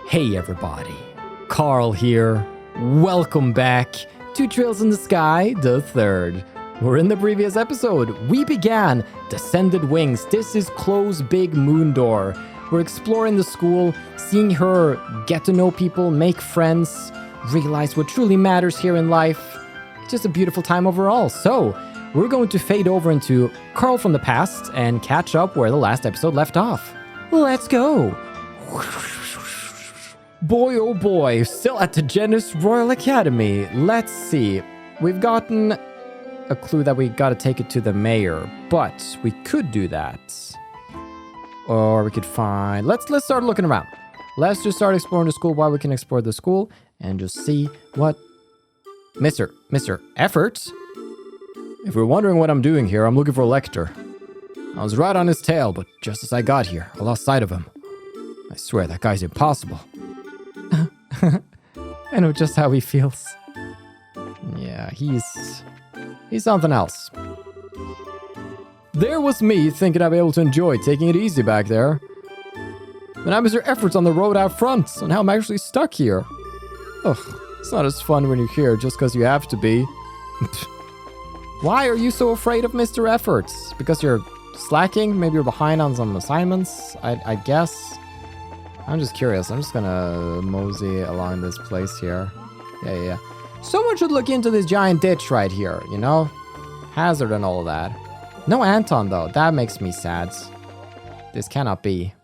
Hey everybody, Carl here. Welcome back to Trails in the Sky, the third. We're in the previous episode. We began Descended Wings. This is Kloe's big moon door. We're exploring the school, seeing her get to know people, make friends, realize what truly matters here in life. It's just a beautiful time overall. So, we're going to fade over into Carl from the past and catch up where the last episode left off. Let's go. Boy, oh boy, still at the Jenis Royal Academy. Let's see. We've gotten a clue that we gotta take it to the mayor, but we could do that. Or we could find... Let's start looking around. Let's just start exploring the school while we can explore the school and just see what... Mr. Effort? If you're wondering what I'm doing here, I'm looking for Lechter. I was right on his tail, but just as I got here, I lost sight of him. I swear that guy's impossible. I know just how he feels. Yeah, he's something else. There was me thinking I'd be able to enjoy taking it easy back there. But now Mr. Effort's on the road out front, so now I'm actually stuck here. Ugh, it's not as fun when you're here just because you have to be. Why are you so afraid of Mr. Efforts? Because you're slacking? Maybe you're behind on some assignments? I guess. I'm just curious. I'm just gonna mosey along this place here. Yeah. Someone should look into this giant ditch right here, you know? Hazard and all of that. No Anton, though. That makes me sad. This cannot be.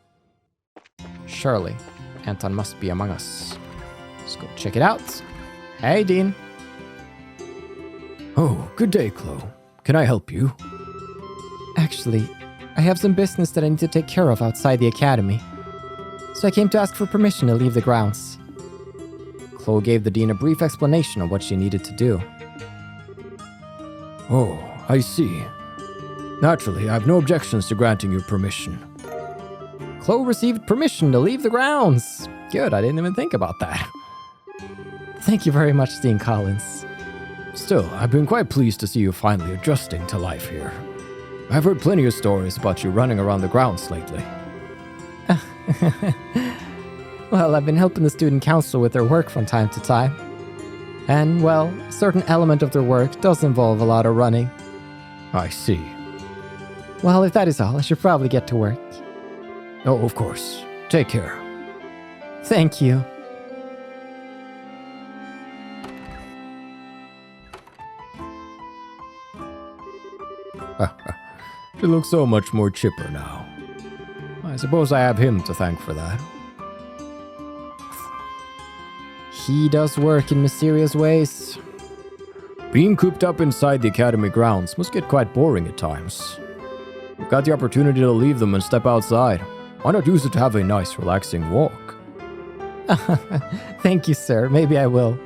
Surely, Anton must be among us. Let's go check it out. Hey, Dean. Oh, good day, Kloe. Can I help you? Actually, I have some business that I need to take care of outside the academy. So I came to ask for permission to leave the grounds. Kloe gave the dean a brief explanation of what she needed to do. Oh, I see. Naturally, I have no objections to granting you permission. Kloe received permission to leave the grounds. Good, I didn't even think about that. Thank you very much, Dean Collins. Still, I've been quite pleased to see you finally adjusting to life here. I've heard plenty of stories about you running around the grounds lately. Well, I've been helping the student council with their work from time to time. And, well, a certain element of their work does involve a lot of running. I see. Well, if that is all, I should probably get to work. Oh, of course. Take care. Thank you. She looks so much more chipper now. I suppose I have him to thank for that. He does work in mysterious ways. Being cooped up inside the academy grounds must get quite boring at times. You've got the opportunity to leave them and step outside. Why not use it to have a nice, relaxing walk? Thank you, sir. Maybe I will.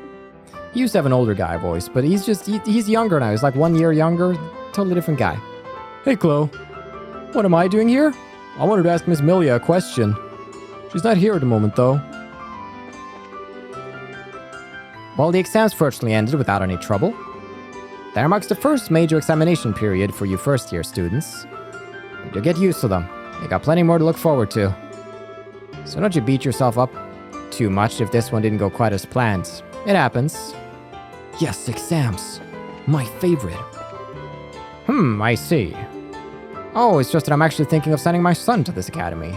He used to have an older guy voice, but he's younger now. He's like 1 year younger. Totally different guy. Hey, Kloe. What am I doing here? I wanted to ask Miss Milia a question. She's not here at the moment, though. Well, the exams virtually ended without any trouble. There marks the first major examination period for you first-year students. You'll get used to them. You got plenty more to look forward to. So don't you beat yourself up too much if this one didn't go quite as planned. It happens. Yes, exams. My favorite. I see. Oh, it's just that I'm actually thinking of sending my son to this academy.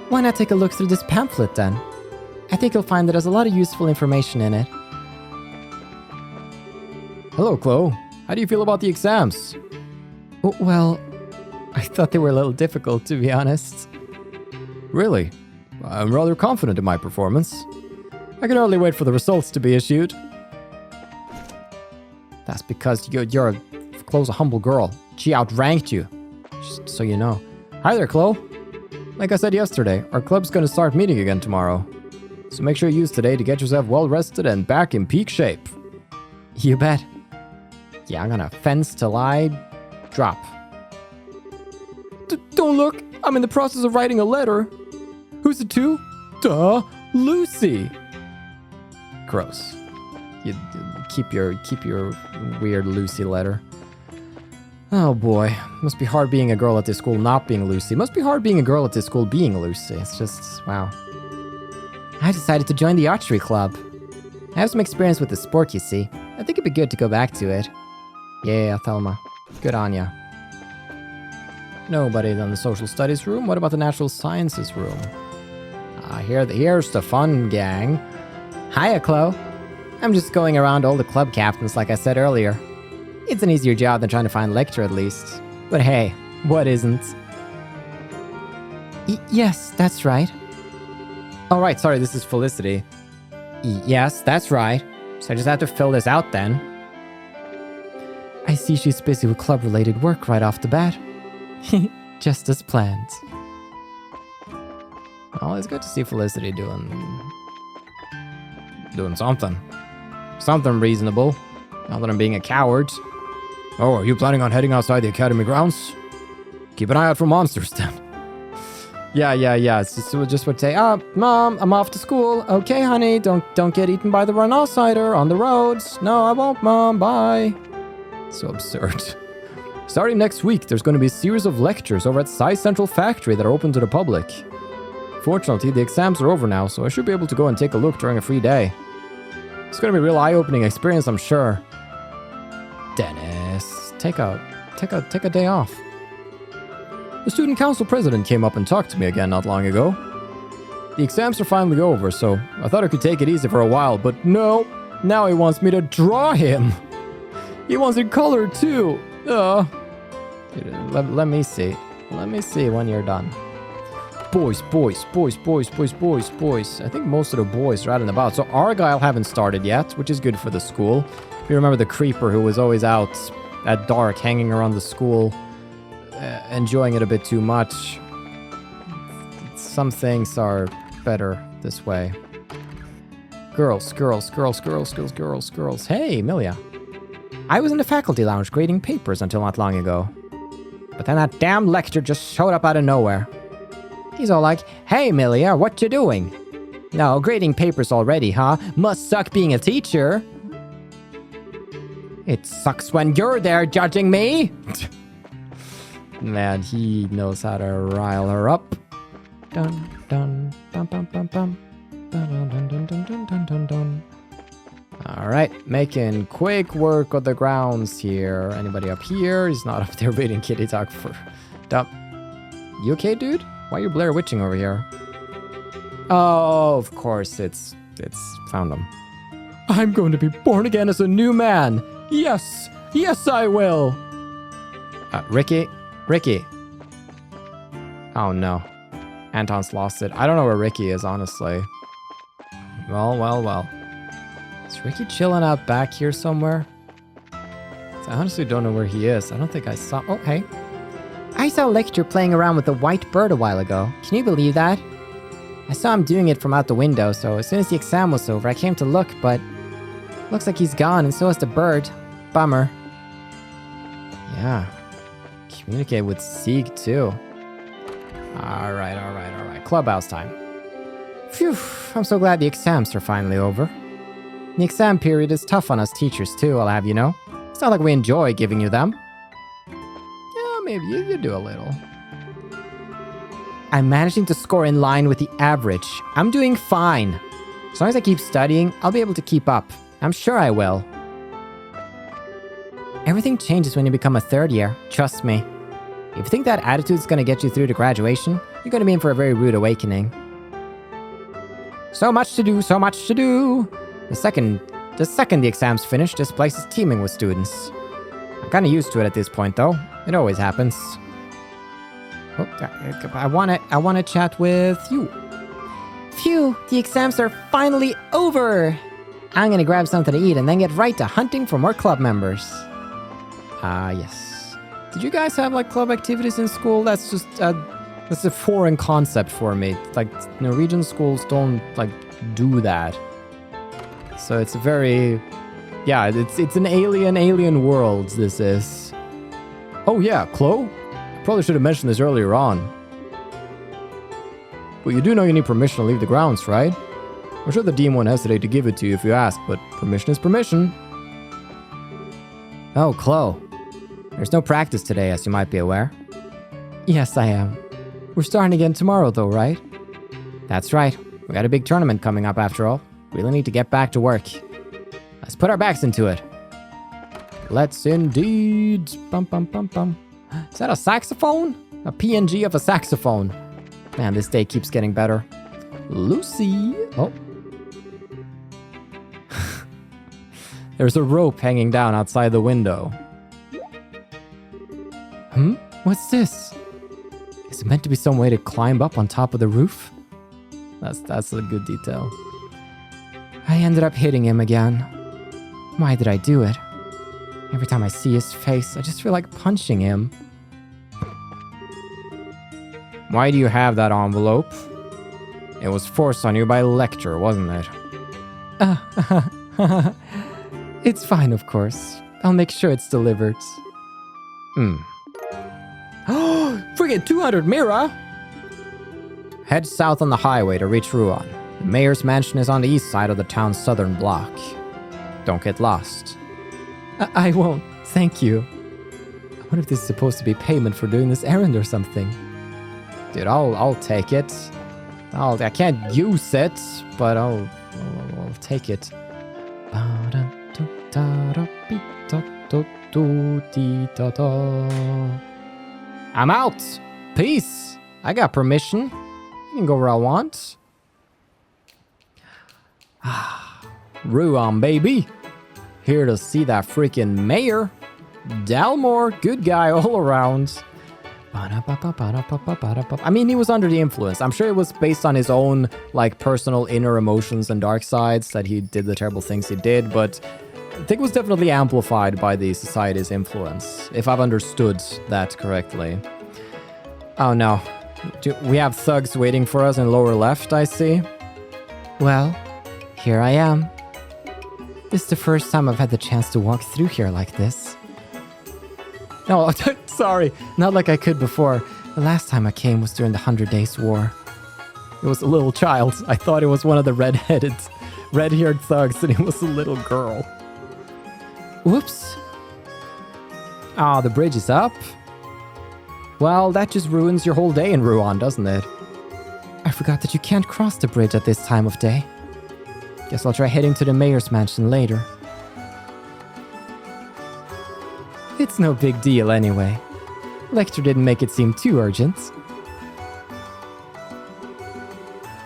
Why not take a look through this pamphlet then? I think you'll find that there's a lot of useful information in it. Hello, Kloe. How do you feel about the exams? Well, I thought they were a little difficult, to be honest. Really? I'm rather confident in my performance. I can hardly wait for the results to be issued. That's because you're Kloe's a humble girl. She outranked you. Just so you know. Hi there, Kloe. Like I said yesterday, our club's going to start meeting again tomorrow. So make sure you use today to get yourself well rested and back in peak shape. You bet. Yeah, I'm gonna fence till I drop. Don't look! I'm in the process of writing a letter. Who's it to? Duh, Lucy. Gross. You keep your weird Lucy letter. Oh boy, must be hard being a girl at this school not being Lucy. Must be hard being a girl at this school being Lucy. It's just, wow. I decided to join the archery club. I have some experience with the sport, you see. I think it'd be good to go back to it. Yeah, Thelma. Good on ya. Nobody in the social studies room. What about the natural sciences room? Here's the fun gang. Hiya, Kloe. I'm just going around all the club captains like I said earlier. It's an easier job than trying to find Lechter at least. But hey, what isn't? Yes, that's right. Oh right, sorry, this is Felicity. Yes, that's right. So I just have to fill this out then. I see she's busy with club-related work right off the bat. Just as planned. Well, it's good to see Felicity doing something. Something reasonable. Not that I'm being a coward. Oh, are you planning on heading outside the academy grounds? Keep an eye out for monsters then. Yeah. It's just would say, Mom, I'm off to school. Okay, honey, don't get eaten by the rhinoceros on the roads. No, I won't, Mom. Bye. So absurd. Starting next week, there's going to be a series of lectures over at Sci Central Factory that are open to the public. Fortunately, the exams are over now, so I should be able to go and take a look during a free day. It's going to be a real eye-opening experience, I'm sure. Dennis, take a day off. The student council president came up and talked to me again not long ago. The exams are finally over, so I thought I could take it easy for a while, but no, now he wants me to draw him. He wants it colored too. Let me see. Let me see when you're done. Boys. I think most of the boys are out and about. So Argyle haven't started yet, which is good for the school. If you remember the creeper who was always out at dark, hanging around the school, enjoying it a bit too much. Some things are better this way. Girls. Hey, Milia. I was in the faculty lounge grading papers until not long ago. But then that damn Lechter just showed up out of nowhere. He's all like, hey, Milia, what you doing? No, grading papers already, huh? Must suck being a teacher. It sucks when you're there judging me. Man, he knows how to rile her up. Dun dun bum bum bum bum. Dun dun dun dun dun dun dun dun. Alright, making quick work of the grounds here. Anybody up here? He's not up there reading kitty talk for... Dump. You okay, dude? Why are you Blair Witching over here? Oh, of course, it's found him. I'm going to be born again as a new man. Yes, I will. Ricky. Oh no, Anton's lost it. I don't know where Ricky is, honestly. Well. Is Ricky chilling out back here somewhere? I honestly don't know where he is. I don't think I saw... Oh, hey. I saw Lechter playing around with a white bird a while ago. Can you believe that? I saw him doing it from out the window, so as soon as the exam was over, I came to look, but... Looks like he's gone, and so is the bird. Bummer. Yeah. Communicate with Sieg, too. Alright. Clubhouse time. Phew, I'm so glad the exams are finally over. The exam period is tough on us teachers, too, I'll have you know. It's not like we enjoy giving you them. Yeah, maybe you do a little. I'm managing to score in line with the average. I'm doing fine. As long as I keep studying, I'll be able to keep up. I'm sure I will. Everything changes when you become a third year, trust me. If you think that attitude's gonna get you through to graduation, you're gonna be in for a very rude awakening. So much to do. The second the exam's finished, this place is teeming with students. I'm kinda used to it at this point though. It always happens. Oh, I wanna chat with you. Phew, the exams are finally over! I'm gonna grab something to eat and then get right to hunting for more club members. Yes. Did you guys have, like, club activities in school? That's just, that's a foreign concept for me. Like, Norwegian schools don't, like, do that. So it's a very... Yeah, it's an alien world, this is. Oh yeah, Kloe? Probably should have mentioned this earlier on. But you do know you need permission to leave the grounds, right? I'm sure the dean won't hesitate to give it to you if you ask, but permission is permission. Oh, Kloe. There's no practice today, as you might be aware. Yes, I am. We're starting again tomorrow, though, right? That's right. We got a big tournament coming up after all. Really need to get back to work. Let's put our backs into it. Let's indeed. Bum, bum, bum, bum. Is that a saxophone? A PNG of a saxophone. Man, this day keeps getting better. Lucy. Oh. There's a rope hanging down outside the window. What's this? Is it meant to be some way to climb up on top of the roof? That's a good detail. I ended up hitting him again. Why did I do it? Every time I see his face, I just feel like punching him. Why do you have that envelope? It was forced on you by Lechter, wasn't it? It's fine, of course. I'll make sure it's delivered. Oh, friggin' 200 Mira! Head south on the highway to reach Ruan. The mayor's mansion is on the east side of the town's southern block. Don't get lost. I won't, thank you. I wonder if this is supposed to be payment for doing this errand or something. Dude, I'll take it. I can't use it, but I'll take it. I'm out. Peace. I got permission. I can go where I want. Ruan, baby. Here to see that freaking mayor. Dalmore, good guy all around. I mean, he was under the influence. I'm sure it was based on his own, like, personal inner emotions and dark sides that he did the terrible things he did, but I think it was definitely amplified by the society's influence, if I've understood that correctly. Oh no. We have thugs waiting for us in lower left, I see. Well, here I am. This is the first time I've had the chance to walk through here like this. No, sorry, not like I could before. The last time I came was during the 100 Days War. It was a little child. I thought it was one of the red-haired thugs, and it was a little girl. Whoops. Ah, the bridge is up. Well, that just ruins your whole day in Ruan, doesn't it? I forgot that you can't cross the bridge at this time of day. Guess I'll try heading to the mayor's mansion later. It's no big deal anyway. Lechter didn't make it seem too urgent.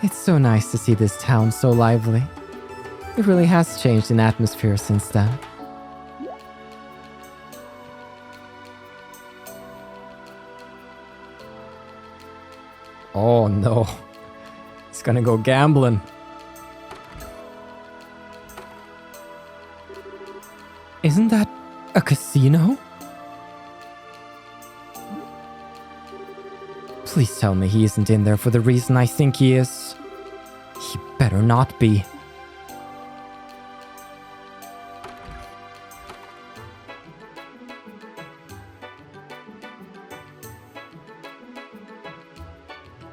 It's so nice to see this town so lively. It really has changed in atmosphere since then. Oh no. He's gonna go gambling. Isn't that a casino? Please tell me he isn't in there for the reason I think he is. He better not be.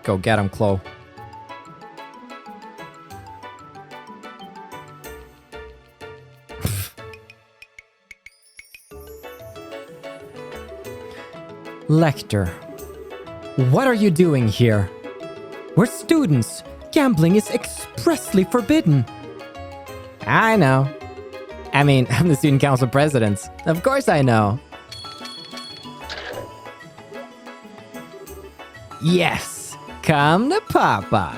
Go get him, Kloe. Lechter, what are you doing here? We're students. Gambling is expressly forbidden. I know. I mean, I'm the student council president. Of course I know. Yes, come to Papa.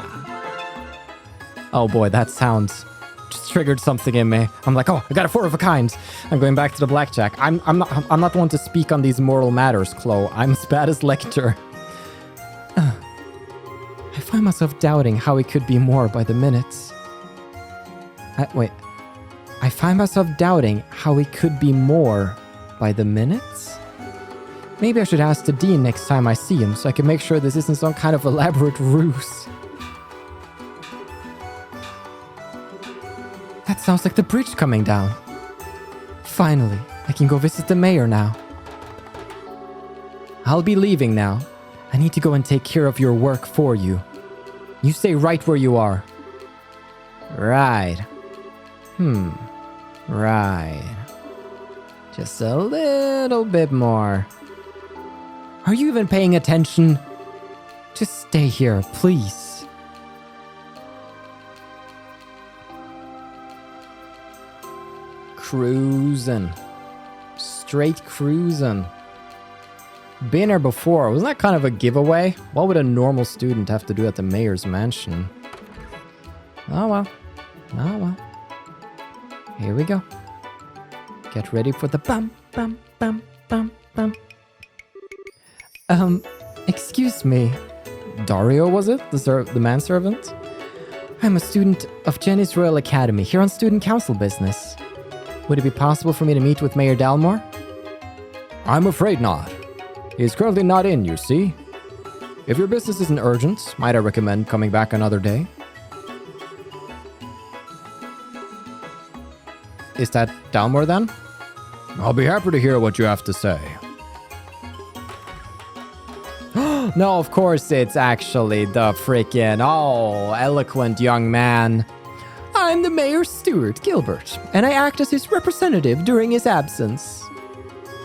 Oh boy, that sounds just triggered something in me. I'm like, oh, I got a 4 of a kind. I'm going back to the blackjack. I'm not the one to speak on these moral matters, Kloe. I'm as bad as Lechter. I find myself doubting how it could be more by the minutes. Wait. I find myself doubting how it could be more by the minutes? Maybe I should ask the dean next time I see him so I can make sure this isn't some kind of elaborate ruse. That sounds like the bridge coming down. Finally, I can go visit the mayor now. I'll be leaving now. I need to go and take care of your work for you. You stay right where you are. Right. Right. Just a little bit more. Are you even paying attention? Just stay here, please. Cruising. Straight cruising. Been here before. Wasn't that kind of a giveaway? What would a normal student have to do at the mayor's mansion? Oh well. Oh well. Here we go. Get ready for the bum, bum, bum, bum, bum. Excuse me. Dario, was it? The manservant? I'm a student of Jenis Royal Academy, here on student council business. Would it be possible for me to meet with Mayor Dalmore? I'm afraid not. He's currently not in, you see. If your business isn't urgent, might I recommend coming back another day? Is that Dalmore then? I'll be happy to hear what you have to say. No, of course it's actually the freaking, eloquent young man. I'm the mayor's steward, Gilbert, and I act as his representative during his absence.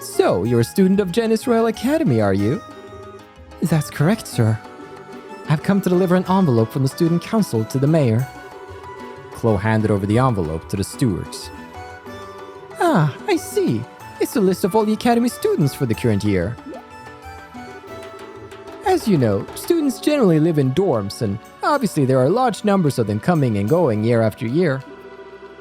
So, you're a student of Jenis Royal Academy, are you? That's correct, sir. I've come to deliver an envelope from the student council to the mayor. Kloe handed over the envelope to the stewards. Ah, I see. It's a list of all the academy students for the current year. As you know, students generally live in dorms, and obviously there are large numbers of them coming and going year after year.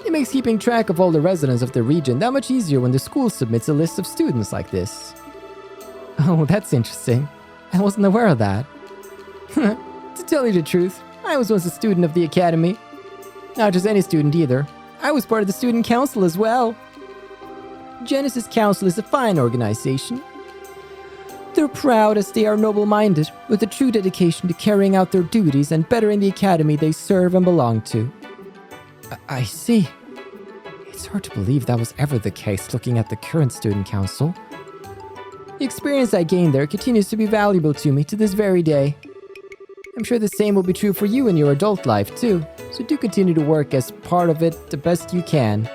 It makes keeping track of all the residents of the region that much easier when the school submits a list of students like this. Oh, that's interesting. I wasn't aware of that. To tell you the truth, I was once a student of the academy. Not just any student either. I was part of the student council as well. Jenis's council is a fine organization. They're proud as they are noble-minded, with a true dedication to carrying out their duties and bettering the academy they serve and belong to. I see. It's hard to believe that was ever the case looking at the current student council. The experience I gained there continues to be valuable to me to this very day. I'm sure the same will be true for you in your adult life too, so do continue to work as part of it the best you can.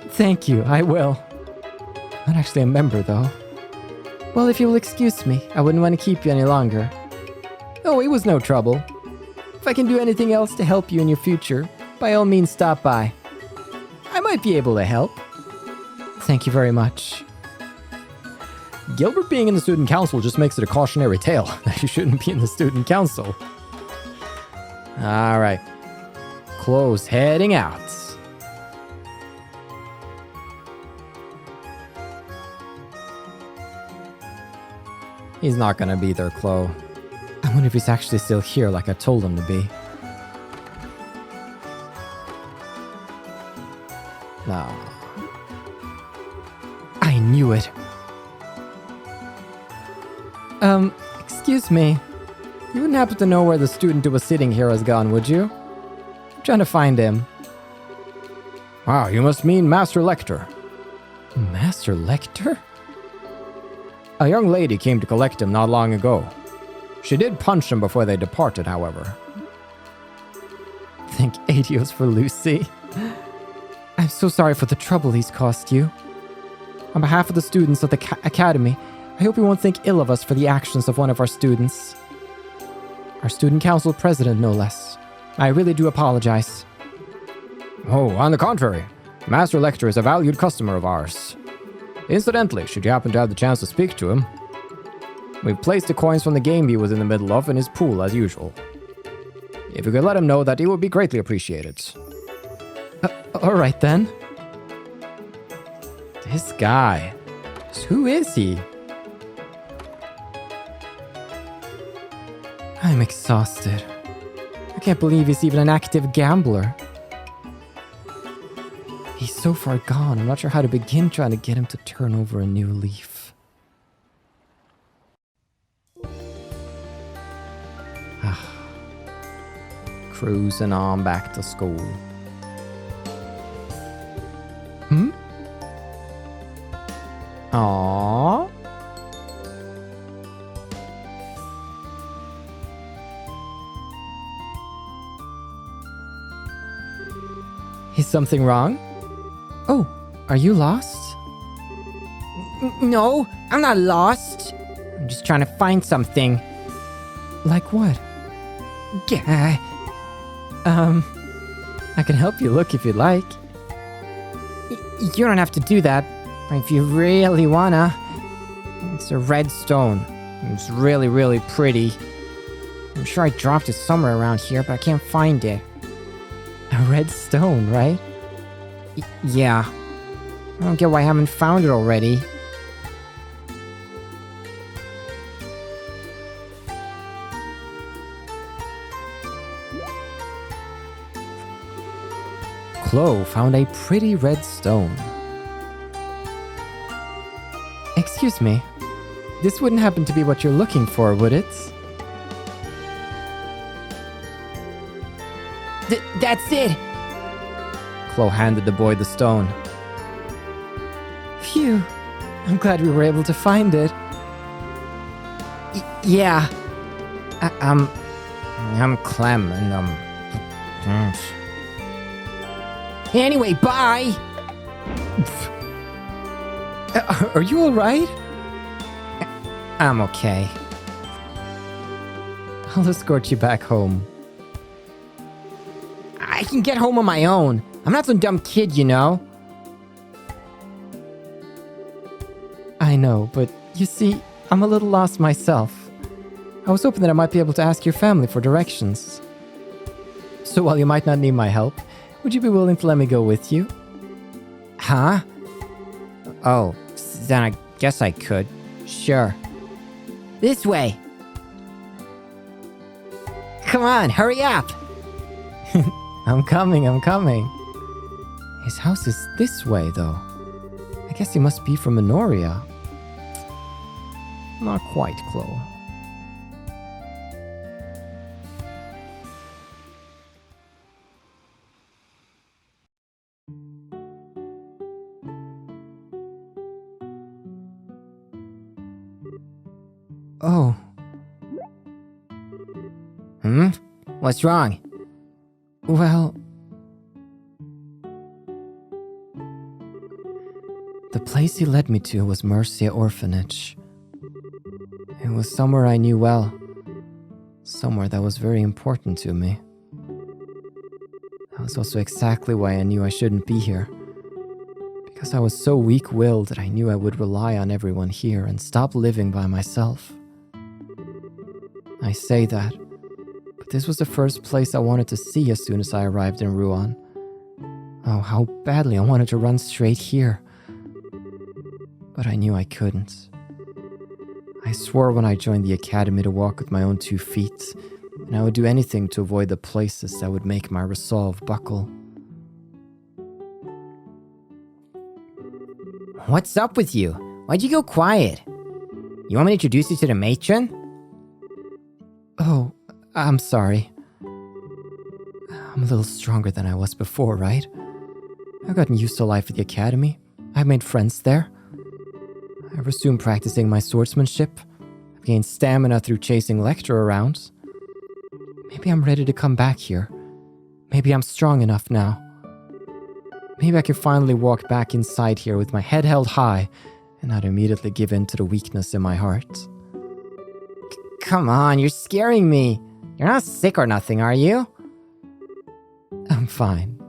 Thank you, I will. Not actually a member though. Well, if you will excuse me, I wouldn't want to keep you any longer. Oh, it was no trouble. If I can do anything else to help you in your future, by all means stop by. I might be able to help. Thank you very much. Gilbert being in the student council just makes it a cautionary tale that you shouldn't be in the student council. Alright. Kloe's heading out. He's not gonna be there, Kloe. I wonder if he's actually still here like I told him to be. No. I knew it. Excuse me. You wouldn't happen to know where the student who was sitting here has gone, would you? I'm trying to find him. Wow, you must mean Master Lechter. Master Lechter? A young lady came to collect him not long ago. She did punch him before they departed, however. Thank Adios for Lucy. I'm so sorry for the trouble he's caused you. On behalf of the students of the Academy, I hope you won't think ill of us for the actions of one of our students. Our student council president, no less. I really do apologize. Oh, on the contrary. Master Lechter is a valued customer of ours. Incidentally, should you happen to have the chance to speak to him, we've placed the coins from the game he was in the middle of in his pool as usual. If you could let him know that, he would be greatly appreciated. Alright then. This guy. Who is he? I'm exhausted. I can't believe he's even an active gambler. He's so far gone, I'm not sure how to begin trying to get him to turn over a new leaf. Cruising on back to school. Aww. Is something wrong? Oh, are you lost? No, I'm not lost. I'm just trying to find something. Like what? Yeah. I can help you look if you'd like. You don't have to do that, if you really wanna. It's a red stone. It's really, really pretty. I'm sure I dropped it somewhere around here, but I can't find it. A red stone, right? Yeah. I don't get why I haven't found it already. Kloe found a pretty red stone. Excuse me. This wouldn't happen to be what you're looking for, would it? That's it! Kloe handed the boy the stone. Phew. I'm glad we were able to find it. Yeah. I'm Clem, and Anyway, bye! Are you alright? I'm okay. I'll escort you back home. I can get home on my own. I'm not some dumb kid, you know? I know, but you see, I'm a little lost myself. I was hoping that I might be able to ask your family for directions. So while you might not need my help, would you be willing to let me go with you? Huh? Oh, then I guess I could. Sure. This way! Come on, hurry up! I'm coming. His house is this way, though. I guess he must be from Minoria. Not quite, Kloe. Oh. What's wrong? Well... The place he led me to was Mercia Orphanage. It was somewhere I knew well. Somewhere that was very important to me. That was also exactly why I knew I shouldn't be here. Because I was so weak-willed that I knew I would rely on everyone here and stop living by myself. I say that, but this was the first place I wanted to see as soon as I arrived in Ruan. Oh, how badly I wanted to run straight here. But I knew I couldn't. I swore when I joined the academy to walk with my own 2 feet, and I would do anything to avoid the places that would make my resolve buckle. What's up with you? Why'd you go quiet? You want me to introduce you to the matron? Oh, I'm sorry. I'm a little stronger than I was before, right? I've gotten used to life at the academy. I've made friends there. I've resumed practicing my swordsmanship. I've gained stamina through chasing Lechter around. Maybe I'm ready to come back here. Maybe I'm strong enough now. Maybe I can finally walk back inside here with my head held high and not immediately give in to the weakness in my heart. Come on, you're scaring me. You're not sick or nothing, are you? I'm fine.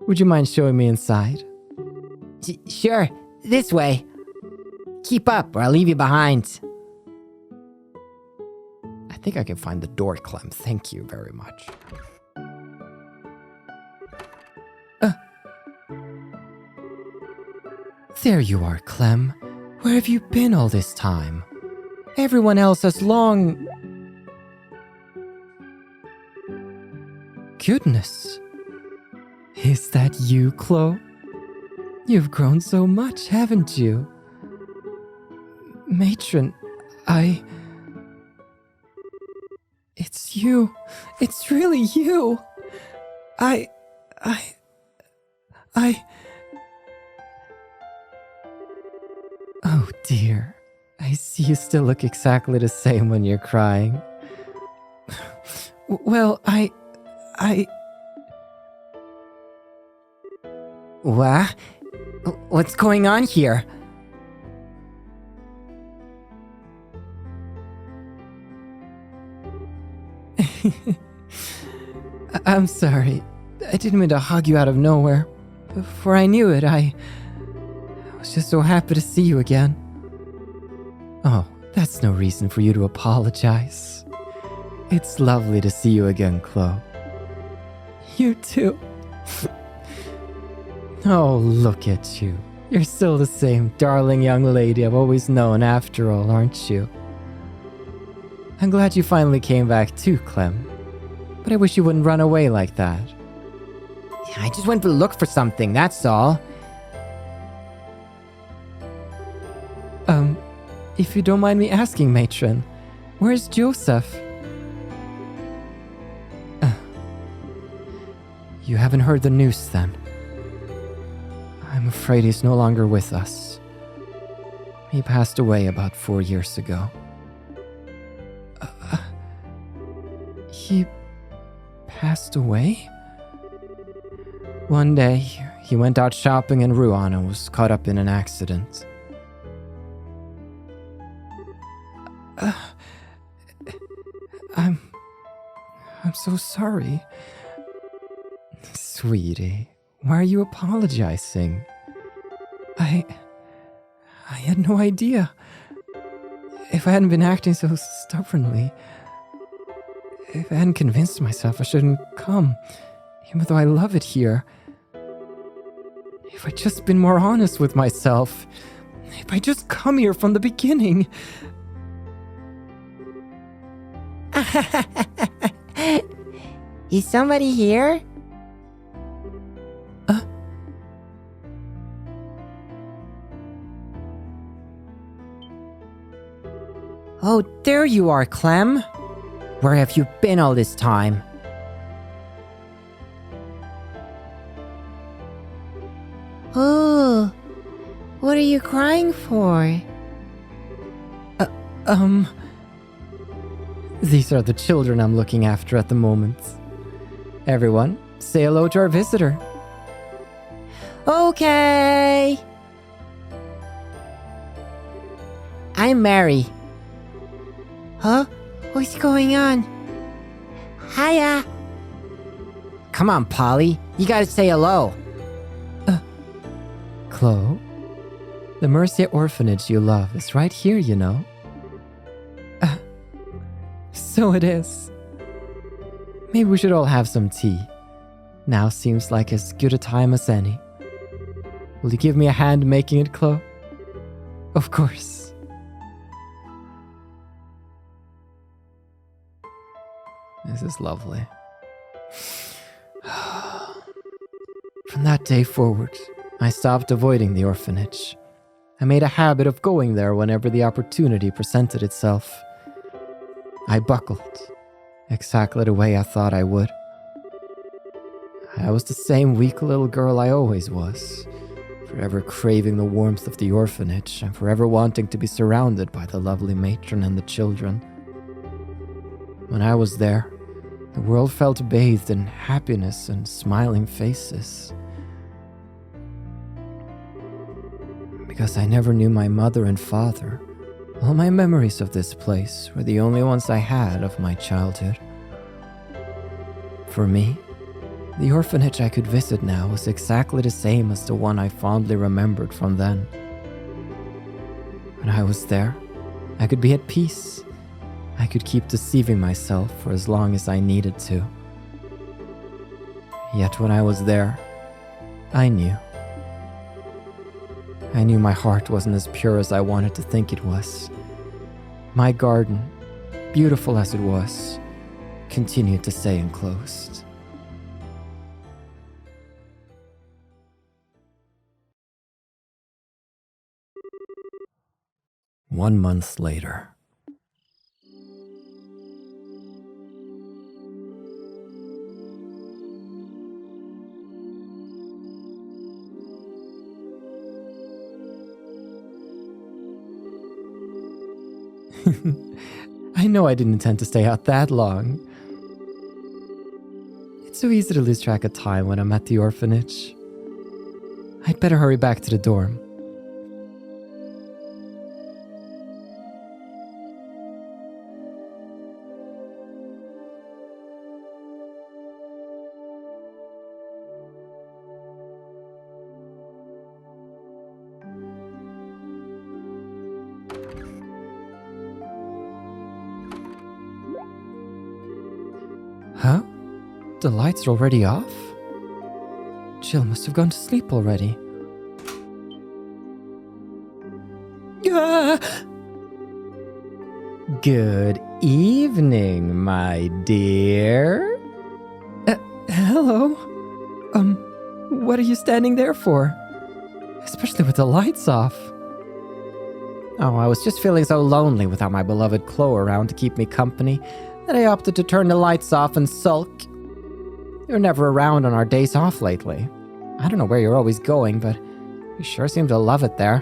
Would you mind showing me inside? Sure, this way. Keep up, or I'll leave you behind. I think I can find the door, Clem. Thank you very much. There you are, Clem. Where have you been all this time? Everyone else has long... Goodness. Is that you, Kloe? You've grown so much, haven't you? Matron, It's you. It's really you. Oh dear. I see you still look exactly the same when you're crying. Well, What? What's going on here? I'm sorry. I didn't mean to hug you out of nowhere. Before I knew it, I was just so happy to see you again. Oh, that's no reason for you to apologize. It's lovely to see you again, Kloe. You too. Oh, look at you. You're still the same darling young lady I've always known after all, aren't you? I'm glad you finally came back too, Clem. But I wish you wouldn't run away like that. I just went to look for something, that's all. If you don't mind me asking, matron, where's Joseph? You haven't heard the news then? I'm afraid he's no longer with us. He passed away about 4 years ago. He passed away? One day, he went out shopping in Ruan and was caught up in an accident. I'm so sorry. Sweetie, why are you apologizing? I had no idea. If I hadn't been acting so stubbornly, if I hadn't convinced myself I shouldn't come, even though I love it here, if I'd just been more honest with myself, if I'd just come here from the beginning. Is somebody here? Oh, there you are, Clem. Where have you been all this time? Oh, what are you crying for? These are the children I'm looking after at the moment. Everyone, say hello to our visitor. Okay. I'm Mary. Huh? What's going on? Hiya. Come on, Polly. You gotta say hello. Kloe, the Mercia orphanage you love is right here, you know. So it is. Maybe we should all have some tea. Now seems like as good a time as any. Will you give me a hand making it, Kloe? Of course. This is lovely. From that day forward, I stopped avoiding the orphanage. I made a habit of going there whenever the opportunity presented itself. I buckled, exactly the way I thought I would. I was the same weak little girl I always was, forever craving the warmth of the orphanage and forever wanting to be surrounded by the lovely matron and the children. When I was there, the world felt bathed in happiness and smiling faces. Because I never knew my mother and father, all my memories of this place were the only ones I had of my childhood. For me, the orphanage I could visit now was exactly the same as the one I fondly remembered from then. When I was there, I could be at peace. I could keep deceiving myself for as long as I needed to. Yet when I was there, I knew. I knew my heart wasn't as pure as I wanted to think it was. My garden, beautiful as it was, continued to stay enclosed. One month later. I know I didn't intend to stay out that long. It's so easy to lose track of time when I'm at the orphanage. I'd better hurry back to the dorm. The lights are already off? Jill must have gone to sleep already. Ah! Good evening, my dear. Hello? What are you standing there for? Especially with the lights off. Oh, I was just feeling so lonely without my beloved Kloe around to keep me company that I opted to turn the lights off and sulk. You're never around on our days off lately. I don't know where you're always going, but you sure seem to love it there.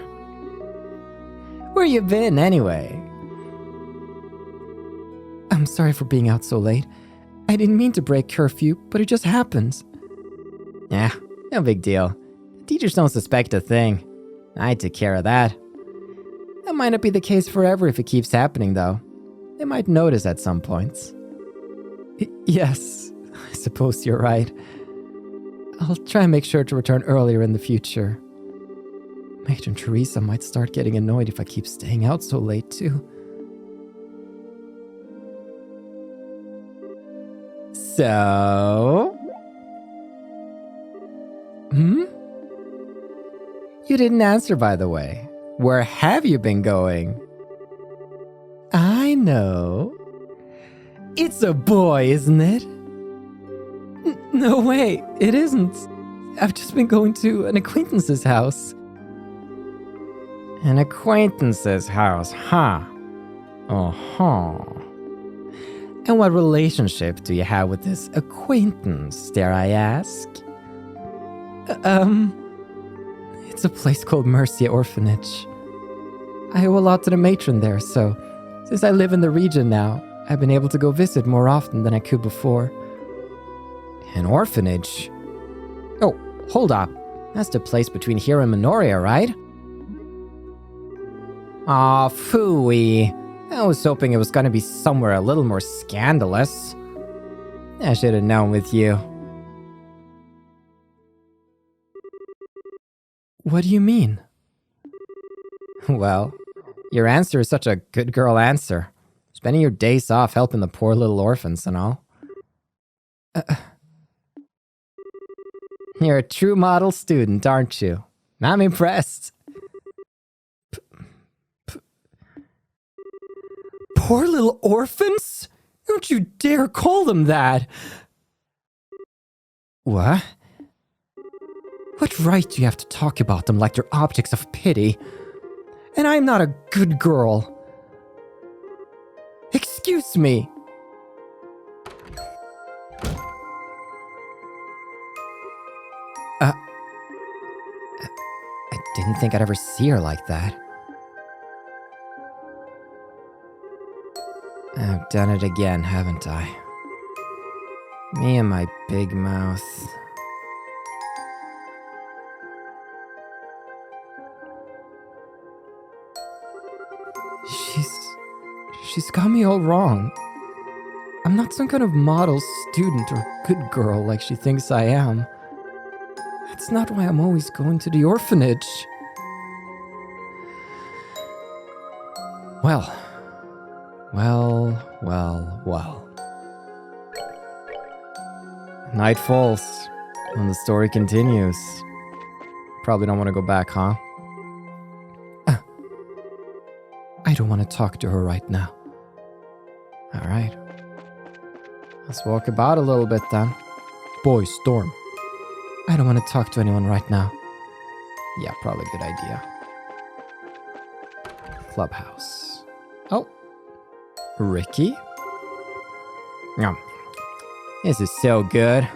Where you been, anyway? I'm sorry for being out so late. I didn't mean to break curfew, but it just happens. Yeah, no big deal. The teachers don't suspect a thing. I took care of that. That might not be the case forever if it keeps happening, though. They might notice at some points. Yes, I suppose you're right. I'll try and make sure to return earlier in the future. Matron Teresa might start getting annoyed if I keep staying out so late, too. So? You didn't answer, by the way. Where have you been going? I know. It's a boy, isn't it? No way, it isn't. I've just been going to an acquaintance's house. An acquaintance's house, huh? Uh-huh. And what relationship do you have with this acquaintance, dare I ask? It's a place called Mercia Orphanage. I owe a lot to the matron there, so since I live in the region now, I've been able to go visit more often than I could before. An orphanage? Oh, hold up. That's the place between here and Minoria, right? Aw, phooey. I was hoping it was gonna be somewhere a little more scandalous. I should have known with you. What do you mean? Well, your answer is such a good girl answer. Spending your days off helping the poor little orphans and all. You're a true model student, aren't you? I'm impressed. Poor little orphans? Don't you dare call them that! What? What right do you have to talk about them like they're objects of pity? And I'm not a good girl. Excuse me. I didn't think I'd ever see her like that. I've done it again, haven't I? Me and my big mouth. She's got me all wrong. I'm not some kind of model student or good girl like she thinks I am. That's not why I'm always going to the orphanage. Well. Night falls, and the story continues. Probably don't want to go back, huh? I don't want to talk to her right now. Alright. Let's walk about a little bit then. Boy, Storm. I don't want to talk to anyone right now. Yeah, probably a good idea. Clubhouse. Oh. Ricky? This is so good.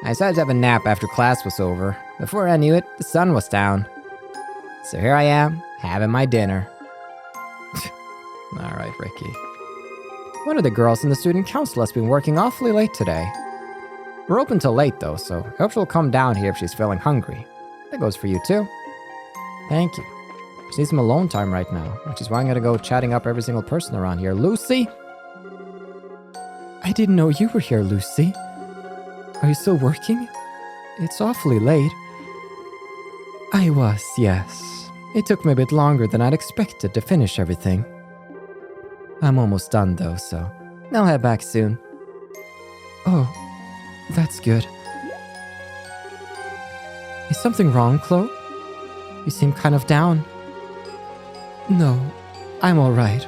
I decided to have a nap after class was over. Before I knew it, the sun was down. So here I am, having my dinner. Alright, Ricky. One of the girls in the student council has been working awfully late today. We're open till late though, so I hope she'll come down here if she's feeling hungry. That goes for you too. Thank you. She needs some alone time right now, which is why I'm gonna go chatting up every single person around here. Lucy? I didn't know you were here, Lucy. Are you still working? It's awfully late. I was, yes. It took me a bit longer than I'd expected to finish everything. I'm almost done though, so I'll head back soon. Oh, That's good. Is something wrong, Kloe? You seem kind of down. No, I'm alright.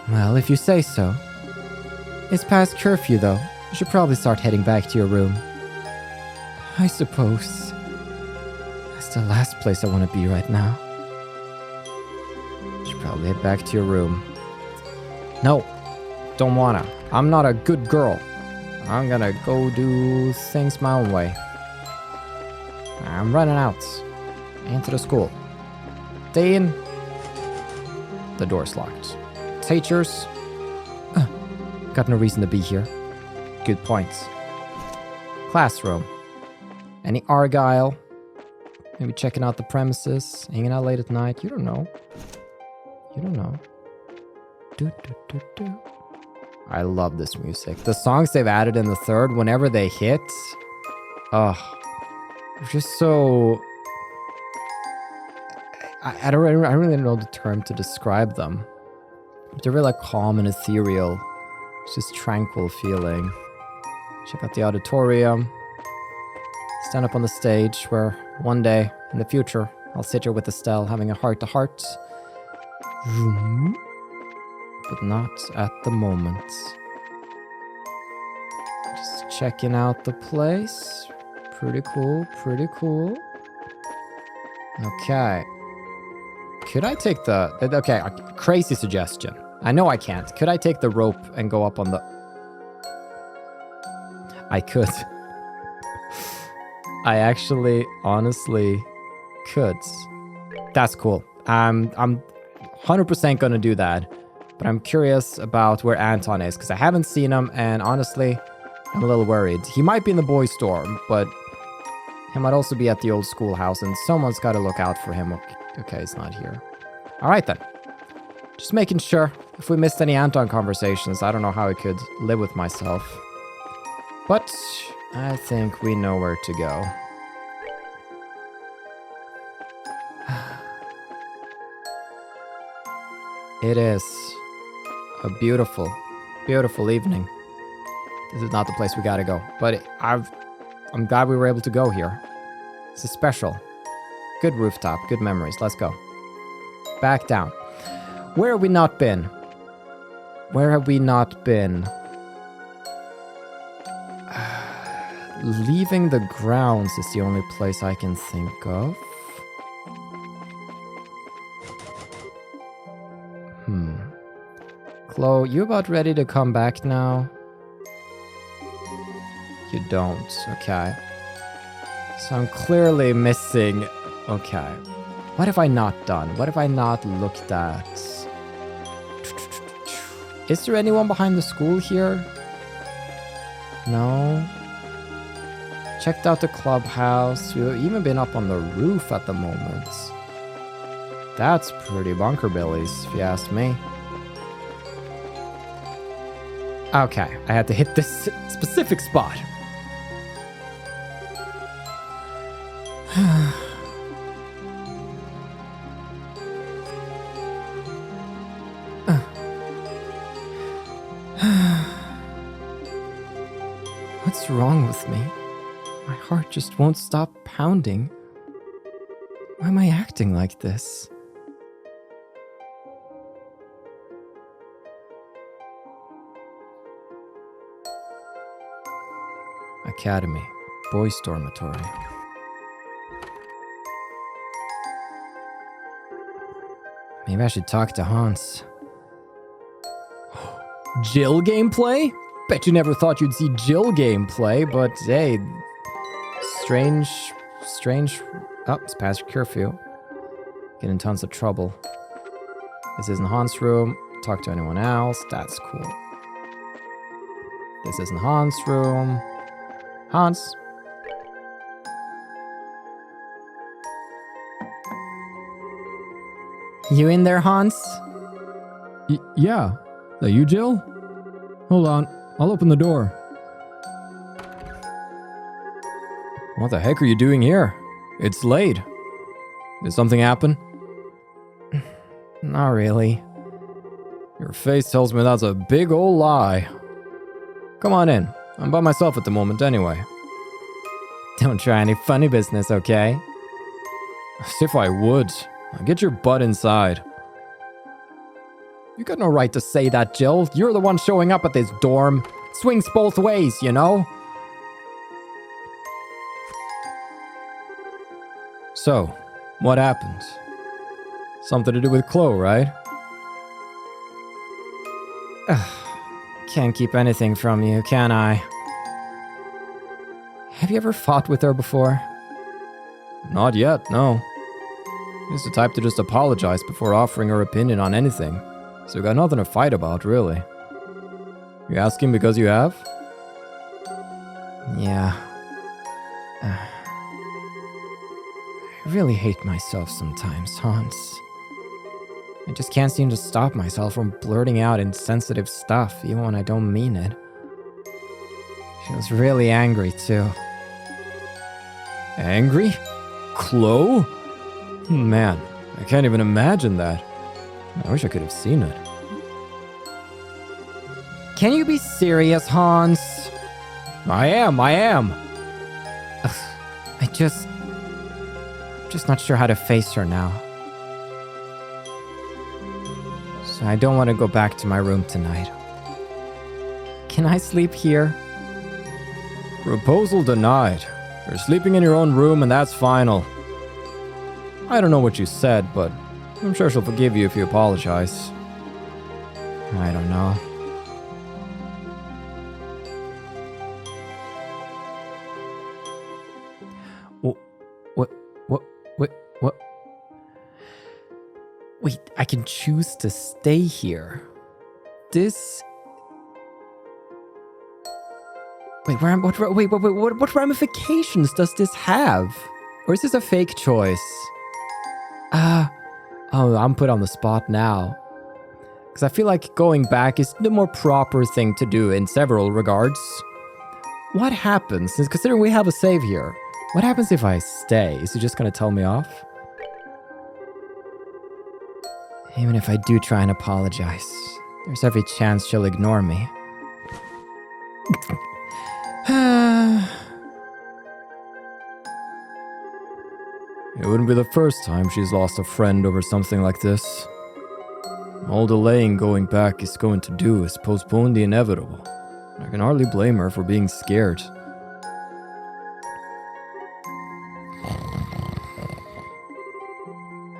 Well, if you say so. It's past curfew, though. You should probably start heading back to your room. I suppose. That's the last place I want to be right now. You should probably head back to your room. No, don't wanna. I'm not a good girl. I'm gonna go do things my own way. I'm running out into the school. Dean. The door's locked. Teachers. Got no reason to be here. Good points. Classroom. Any Argyle? Maybe checking out the premises, hanging out late at night. You don't know. You don't know. Do, do, do, do. I love this music. The songs they've added in the third, whenever they hit, they're just so... I don't really know the term to describe them. But they're really like calm and ethereal. It's just tranquil feeling. Check out the auditorium. Stand up on the stage where one day in the future I'll sit here with Estelle having a heart-to-heart. But not at the moment. Just checking out the place. Pretty cool, pretty cool. Okay. Could I take the... Okay, crazy suggestion. I know I can't. Could I take the rope and go up on the... I could. I actually, honestly, could. That's cool. I'm 100% gonna do that. But I'm curious about where Anton is, because I haven't seen him, and honestly, I'm a little worried. He might be in the boys' dorm, but he might also be at the old schoolhouse, and someone's got to look out for him. Okay, he's not here. All right, then. Just making sure. If we missed any Anton conversations, I don't know how I could live with myself. But I think we know where to go. It is a beautiful, beautiful evening. This is not the place we gotta go, but I'm glad we were able to go here. This is special. Good rooftop, good memories. Let's go. Back down. Where have we not been? Where have we not been? Leaving the grounds is the only place I can think of. Kloe, you about ready to come back now? You don't. Okay. So I'm clearly missing... Okay. What have I not done? What have I not looked at? Is there anyone behind the school here? No. Checked out the clubhouse. We've even been up on the roof at the moment. That's pretty bunker-billies, if you ask me. Okay, I had to hit this specific spot. What's wrong with me? My heart just won't stop pounding. Why am I acting like this? Academy, boys' dormitory. Maybe I should talk to Hans. Jill gameplay? Bet you never thought you'd see Jill gameplay, but hey, strange. Oh, it's past curfew. Get in tons of trouble. This isn't Hans' room. Talk to anyone else. That's cool. This isn't Hans' room. Hans. You in there, Hans? Yeah. That you, Jill? Hold on. I'll open the door. What the heck are you doing here? It's late. Did something happen? Not really. Your face tells me that's a big old lie. Come on in. I'm by myself at the moment anyway. Don't try any funny business, okay? As if I would. Now get your butt inside. You got no right to say that, Jill. You're the one showing up at this dorm. Swings both ways, you know? So, what happened? Something to do with Kloe, right? Can't keep anything from you, can I? Have you ever fought with her before? Not yet, no. She's the type to just apologize before offering her opinion on anything. So we got nothing to fight about, really. You asking because you have? Yeah. I really hate myself sometimes, Hans. I just can't seem to stop myself from blurting out insensitive stuff, even when I don't mean it. She was really angry, too. Angry? Kloe? Man, I can't even imagine that. I wish I could have seen it. Can you be serious, Hans? I am. I'm just not sure how to face her now. So I don't want to go back to my room tonight. Can I sleep here? Proposal denied. You're sleeping in your own room and that's final. I don't know what you said, but I'm sure she'll forgive you if you apologize. I don't know. What? Wait, I can choose to stay here. This... Wait, what ramifications does this have? Or is this a fake choice? Oh, I'm put on the spot now. Because I feel like going back is the more proper thing to do in several regards. What happens, considering we have a save here, what happens if I stay? Is he just going to tell me off? Even if I do try and apologize, there's every chance she'll ignore me. It wouldn't be the first time she's lost a friend over something like this. All delaying going back is going to do is postpone the inevitable. I can hardly blame her for being scared.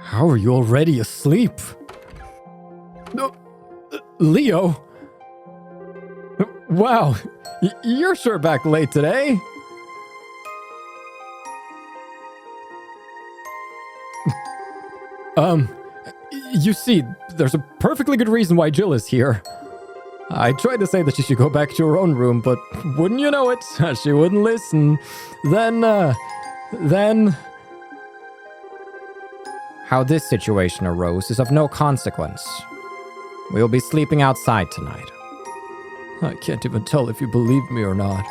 How are you already asleep? Leo? Wow, you're sure back late today. You see, there's a perfectly good reason why Jill is here. I tried to say that she should go back to her own room, but wouldn't you know it, she wouldn't listen. Then... How this situation arose is of no consequence. We will be sleeping outside tonight. I can't even tell if you believe me or not.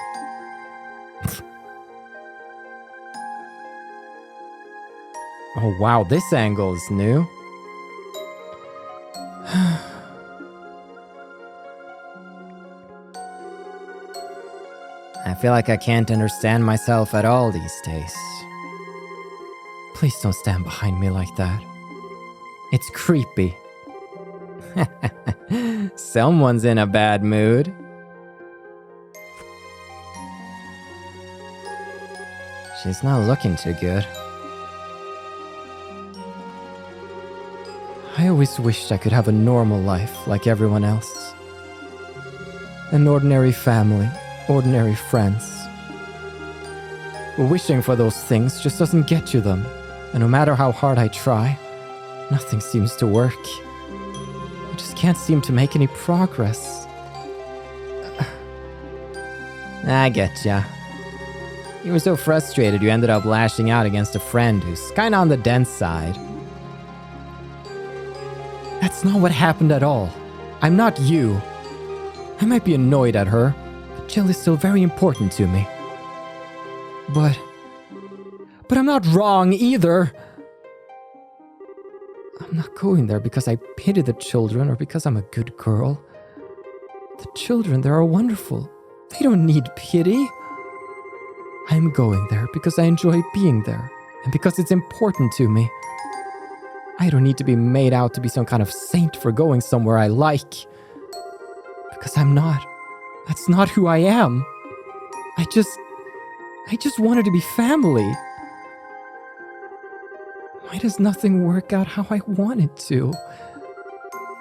Oh wow, this angle is new. I feel like I can't understand myself at all these days. Please don't stand behind me like that. It's creepy. Someone's in a bad mood. She's not looking too good. I always wished I could have a normal life like everyone else. An ordinary family, ordinary friends. But wishing for those things just doesn't get you them. And no matter how hard I try, nothing seems to work. I just can't seem to make any progress. I get ya. You were so frustrated you ended up lashing out against a friend who's kinda on the dense side. That's not what happened at all. I'm not you. I might be annoyed at her, but Jill is still very important to me. But I'm not wrong either. I'm not going there because I pity the children or because I'm a good girl. The children there are wonderful. I don't need pity. I'm going there because I enjoy being there and because it's important to me. I don't need to be made out to be some kind of saint for going somewhere I like. Because I'm not. That's not who I am. I just wanted to be family. Why does nothing work out how I want it to?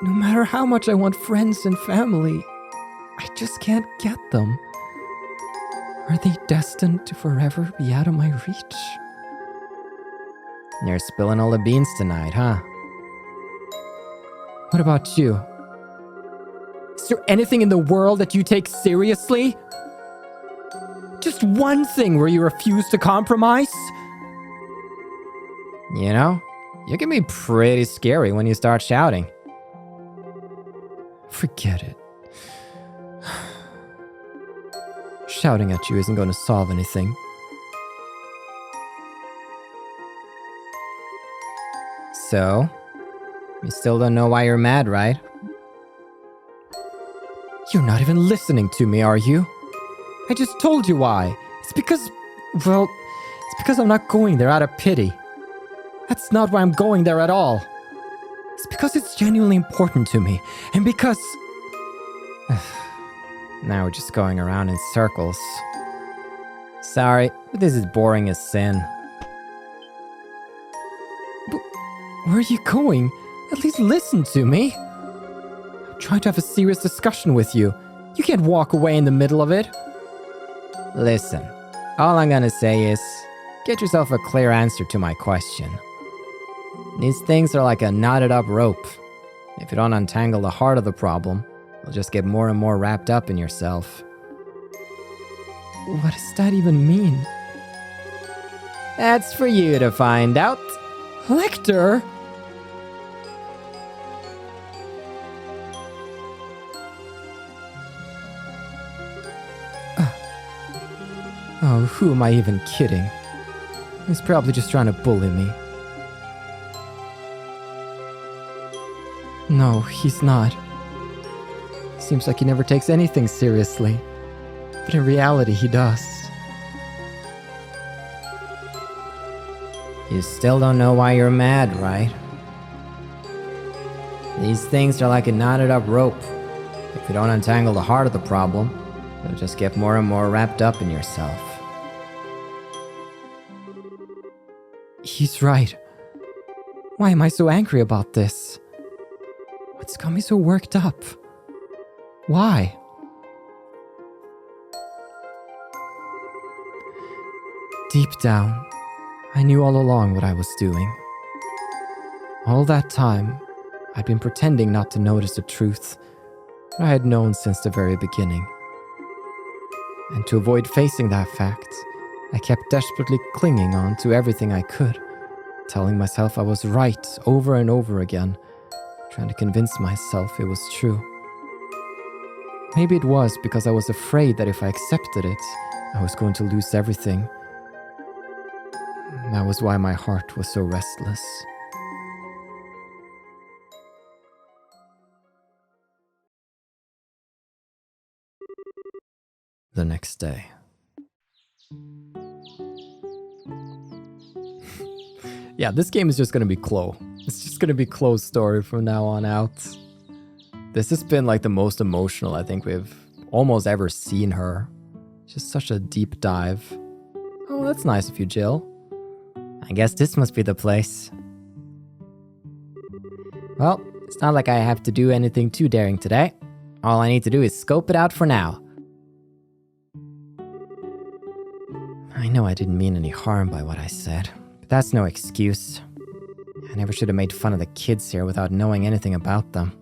No matter how much I want friends and family, I just can't get them. Are they destined to forever be out of my reach? You're spilling all the beans tonight, huh? What about you? Is there anything in the world that you take seriously? Just one thing where you refuse to compromise? You know, you can be pretty scary when you start shouting. Forget it. Shouting at you isn't going to solve anything. So, you still don't know why you're mad, right? You're not even listening to me, are you? I just told you why. It's because I'm not going there out of pity. That's not why I'm going there at all. It's because it's genuinely important to me, and because... Now we're just going around in circles. Sorry, but this is boring as sin. But where are you going? At least listen to me. I'm trying to have a serious discussion with you. You can't walk away in the middle of it. Listen, all I'm gonna say is, get yourself a clear answer to my question. These things are like a knotted up rope. If you don't untangle the heart of the problem, you'll just get more and more wrapped up in yourself. What does that even mean? That's for you to find out. Lechter! Oh, who am I even kidding? He's probably just trying to bully me. No, he's not. Seems like he never takes anything seriously. But in reality, he does. You still don't know why you're mad, right? These things are like a knotted up rope. If you don't untangle the heart of the problem, you'll just get more and more wrapped up in yourself. He's right. Why am I so angry about this? What's got me so worked up? Why? Deep down, I knew all along what I was doing. All that time, I'd been pretending not to notice the truth that I had known since the very beginning. And to avoid facing that fact, I kept desperately clinging on to everything I could, telling myself I was right over and over again, trying to convince myself it was true. Maybe it was because I was afraid that if I accepted it, I was going to lose everything. That was why my heart was so restless. The next day. Yeah, this game is just gonna be Kloe. It's just gonna be Kloe's story from now on out. This has been like the most emotional I think we've almost ever seen her. Just such a deep dive. Oh, that's nice of you, Jill. I guess this must be the place. Well, it's not like I have to do anything too daring today. All I need to do is scope it out for now. I know I didn't mean any harm by what I said, but that's no excuse. I never should have made fun of the kids here without knowing anything about them.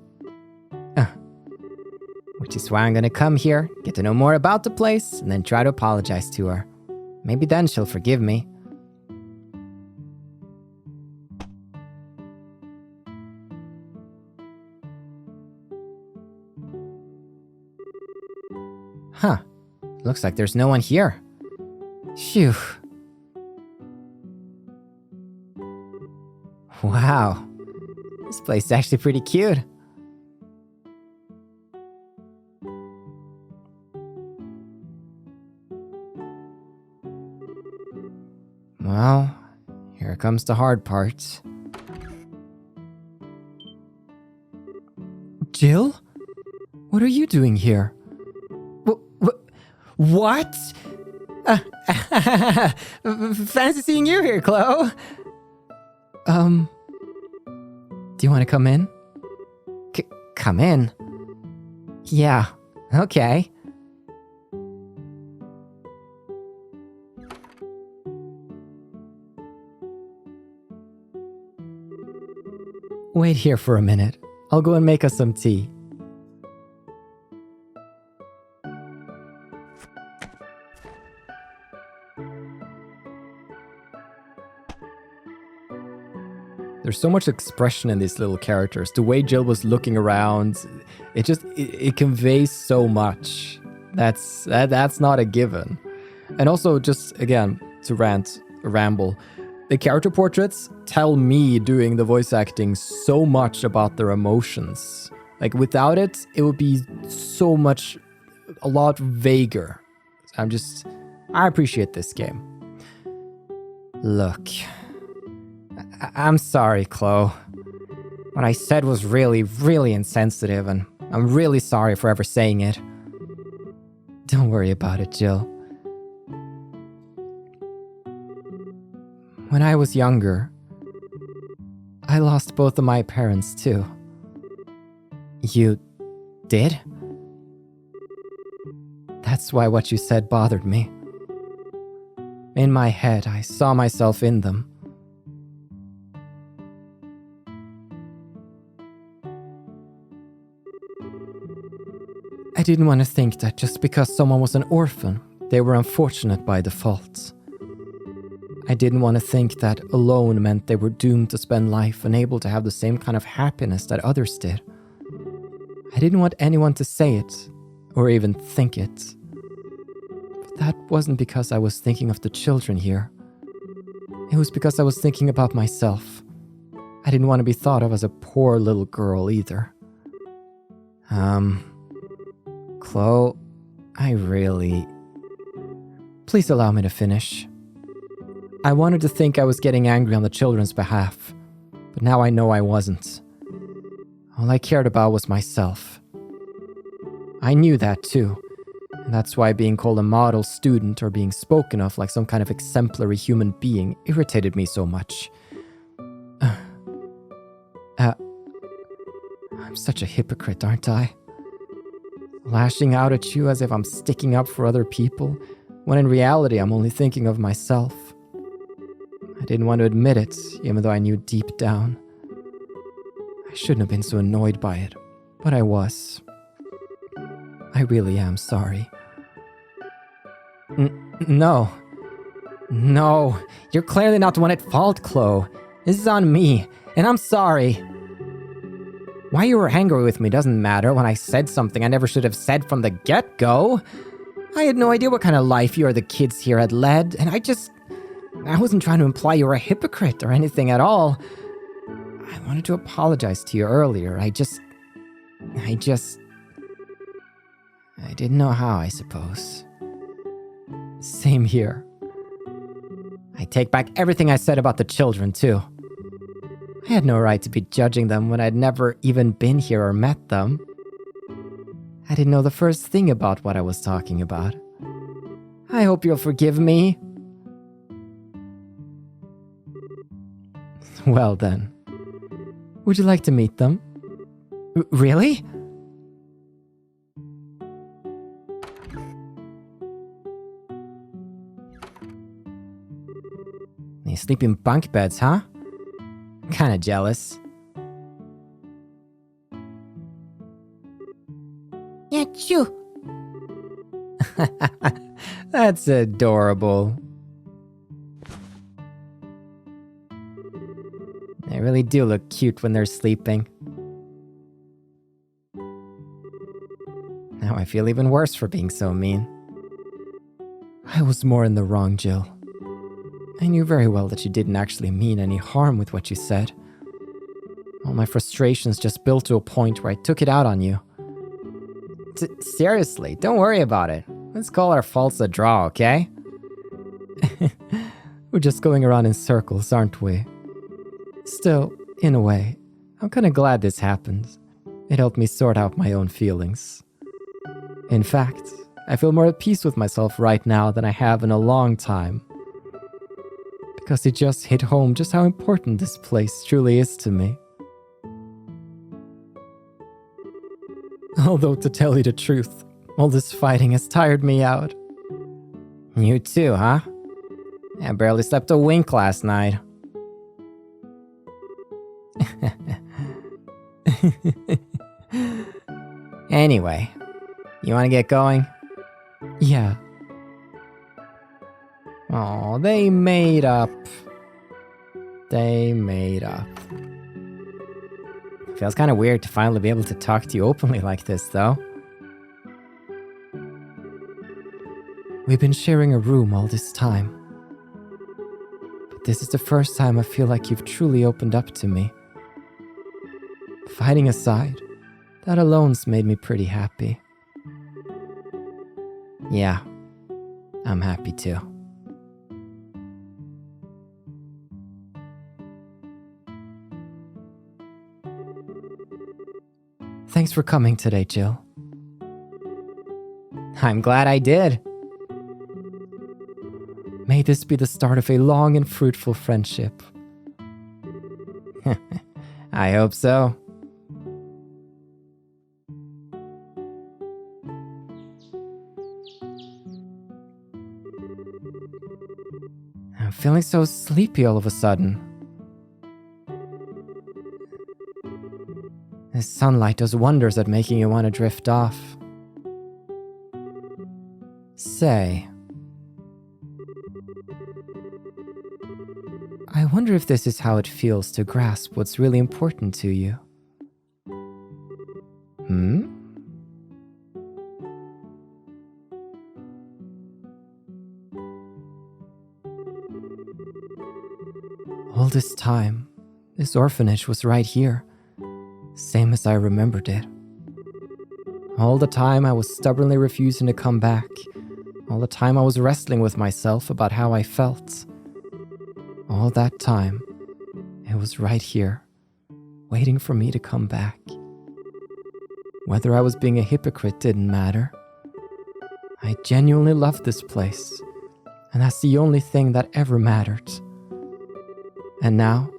Which is why I'm gonna come here, get to know more about the place, and then try to apologize to her. Maybe then she'll forgive me. Huh. Looks like there's no one here. Phew. Wow. This place is actually pretty cute. Well, here comes the hard part. Jill? What are you doing here? What? Fancy seeing you here, Kloe. Do you want to come in? Come in? Yeah, okay. Wait here for a minute. I'll go and make us some tea. There's so much expression in these little characters. The way Jill was looking around, it conveys so much. That's not a given. And also, just again, to ramble, the character portraits tell me doing the voice acting so much about their emotions. Like without it, it would be a lot vaguer. I appreciate this game. Look, I'm sorry, Kloe. What I said was really, really insensitive, and I'm really sorry for ever saying it. Don't worry about it, Jill. When I was younger, I lost both of my parents too. You did? That's why what you said bothered me. In my head, I saw myself in them. I didn't want to think that just because someone was an orphan, they were unfortunate by default. I didn't want to think that alone meant they were doomed to spend life unable to have the same kind of happiness that others did. I didn't want anyone to say it, or even think it. But that wasn't because I was thinking of the children here. It was because I was thinking about myself. I didn't want to be thought of as a poor little girl either. Kloe, Please allow me to finish. I wanted to think I was getting angry on the children's behalf, but now I know I wasn't. All I cared about was myself. I knew that too, and that's why being called a model student or being spoken of like some kind of exemplary human being irritated me so much. I'm such a hypocrite, aren't I? Lashing out at you as if I'm sticking up for other people, when in reality I'm only thinking of myself. I didn't want to admit it, even though I knew deep down. I shouldn't have been so annoyed by it, but I was. I really am sorry. No, you're clearly not the one at fault, Kloe. This is on me, and I'm sorry. Why you were angry with me doesn't matter when I said something I never should have said from the get-go. I had no idea what kind of life you or the kids here had led, and I wasn't trying to imply you were a hypocrite or anything at all. I wanted to apologize to you earlier. I didn't know how, I suppose. Same here. I take back everything I said about the children, too. I had no right to be judging them when I'd never even been here or met them. I didn't know the first thing about what I was talking about. I hope you'll forgive me. Well then. Would you like to meet them? Really? You sleep in bunk beds, huh? Kinda jealous. Achoo! That's adorable. They really do look cute when they're sleeping. Now I feel even worse for being so mean. I was more in the wrong, Jill. I knew very well that you didn't actually mean any harm with what you said. All my frustrations just built to a point where I took it out on you. Seriously, don't worry about it. Let's call our faults a draw, okay? We're just going around in circles, aren't we? Still, in a way, I'm kind of glad this happened. It helped me sort out my own feelings. In fact, I feel more at peace with myself right now than I have in a long time. Because it just hit home just how important this place truly is to me. Although, to tell you the truth, all this fighting has tired me out. You too, huh? I barely slept a wink last night. Anyway, you want to get going? Yeah. Oh, they made up. They made up. Feels kind of weird to finally be able to talk to you openly like this, though. We've been sharing a room all this time. But this is the first time I feel like you've truly opened up to me. Fighting aside, that alone's made me pretty happy. Yeah, I'm happy too. Thanks for coming today, Jill. I'm glad I did. May this be the start of a long and fruitful friendship. I hope so. I'm feeling so sleepy all of a sudden. The sunlight does wonders at making you want to drift off. Say, I wonder if this is how it feels to grasp what's really important to you. All this time, this orphanage was right here, same as I remembered it. All the time I was stubbornly refusing to come back. All the time I was wrestling with myself about how I felt. All that time, it was right here, waiting for me to come back. Whether I was being a hypocrite didn't matter. I genuinely loved this place, and that's the only thing that ever mattered. And now,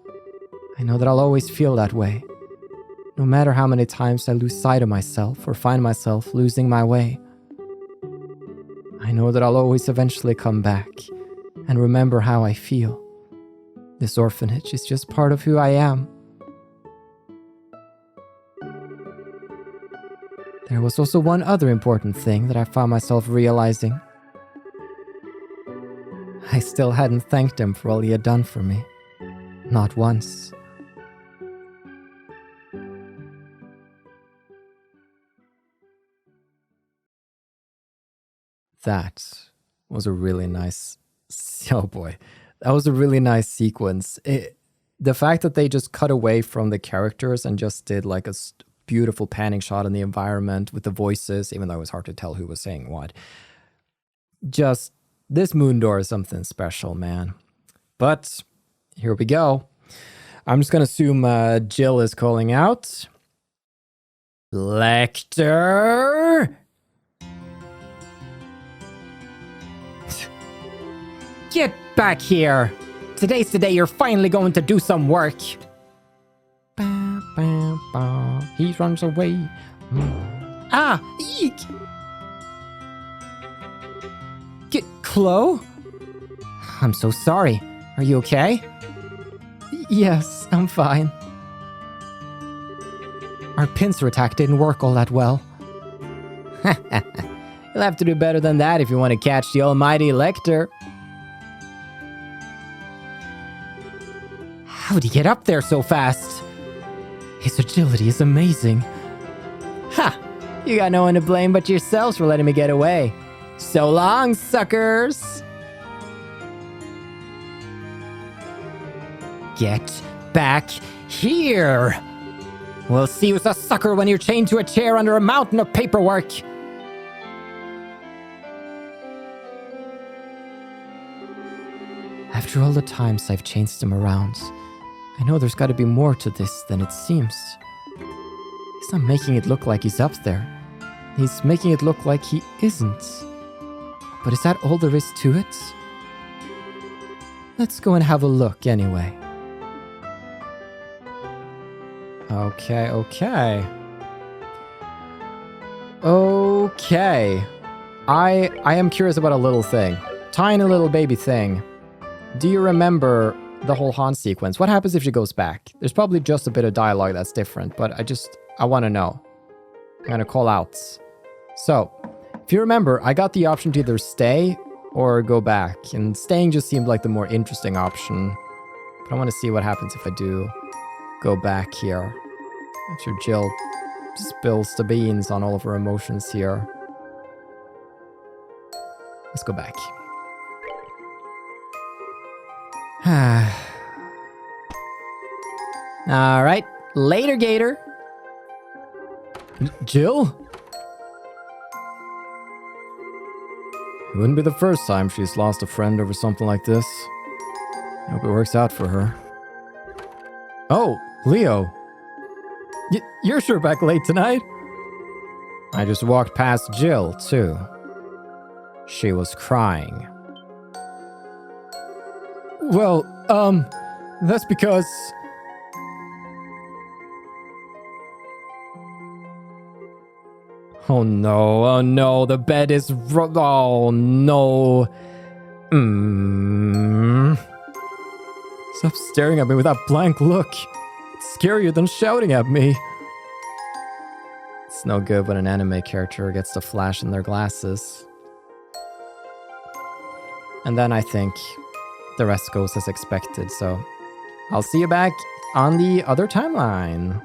I know that I'll always feel that way, no matter how many times I lose sight of myself or find myself losing my way. I know that I'll always eventually come back and remember how I feel. This orphanage is just part of who I am. There was also one other important thing that I found myself realizing. I still hadn't thanked him for all he had done for me. Not once. That was a really nice... Oh boy. That was a really nice sequence. The fact that they just cut away from the characters and just did like a beautiful panning shot in the environment with the voices, even though it was hard to tell who was saying what. Just, this moon door is something special, man. But, here we go. I'm just gonna assume Jill is calling out. Lechter! Get back here! Today's the day you're finally going to do some work. Ba, ba, ba. He runs away. Ah! Eek! Get Kloe? I'm so sorry. Are you okay? Yes, I'm fine. Our pincer attack didn't work all that well. You'll have to do better than that if you want to catch the almighty Lechter. How'd he get up there so fast? His agility is amazing. Ha! You got no one to blame but yourselves for letting me get away. So long, suckers! Get back here! We'll see who's a sucker when you're chained to a chair under a mountain of paperwork. After all the times I've changed him around, I know there's gotta be more to this than it seems. He's not making it look like he's up there. He's making it look like he isn't. But is that all there is to it? Let's go and have a look anyway. Okay. Okay. I am curious about a little thing. Tiny little baby thing. Do you remember the whole Han sequence? What happens if she goes back? There's probably just a bit of dialogue that's different, but I want to know. I'm going to call out. So, if you remember, I got the option to either stay or go back, and staying just seemed like the more interesting option. But I want to see what happens if I do go back here. After Jill spills the beans on all of her emotions here. Let's go back. Alright, later, Gator. Jill? It wouldn't be the first time she's lost a friend over something like this. I hope it works out for her. Oh, Leo. You're sure back late tonight? I just walked past Jill, too. She was crying. Well, that's because... Oh no, the bed is... Oh no. Stop staring at me with that blank look. It's scarier than shouting at me. It's no good when an anime character gets the flash in their glasses. And then I think the rest goes as expected, so I'll see you back on the other timeline.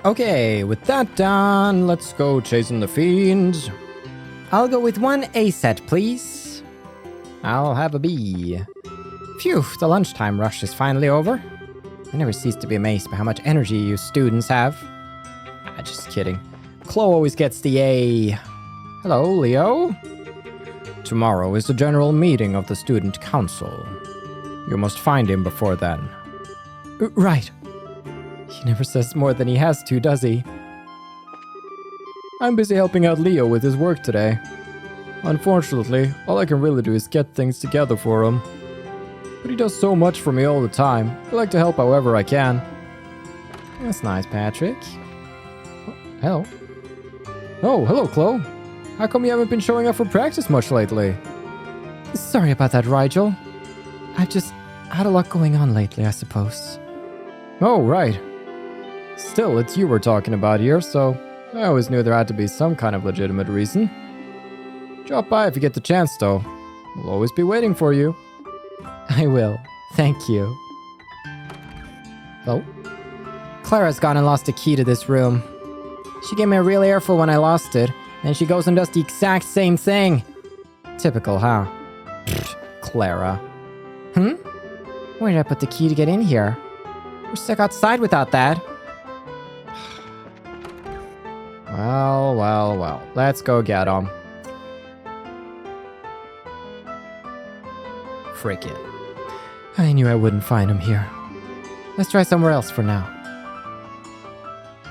Okay, with that done, let's go chasing the fiends. I'll go with 1 A set, please. I'll have a B. Phew, the lunchtime rush is finally over. I never cease to be amazed by how much energy you students have. Just kidding. Kloe always gets the A. Hello, Leo. Tomorrow is the general meeting of the student council. You must find him before then. Right. He never says more than he has to, does he? I'm busy helping out Leo with his work today. Unfortunately, all I can really do is get things together for him. But he does so much for me all the time. I like to help however I can. That's nice, Patrick. Oh, hello. Oh, hello, Kloe. How come you haven't been showing up for practice much lately? Sorry about that, Rigel. I've just had a lot going on lately, I suppose. Oh, right. Still, it's you we're talking about here, so I always knew there had to be some kind of legitimate reason. Drop by if you get the chance, though. We'll always be waiting for you. I will. Thank you. Oh? Clara's gone and lost the key to this room. She gave me a real earful when I lost it, and she goes and does the exact same thing. Typical, huh? Clara. Where did I put the key to get in here? We're stuck outside without that. Well. Let's go get him. Frick it. I knew I wouldn't find him here. Let's try somewhere else for now.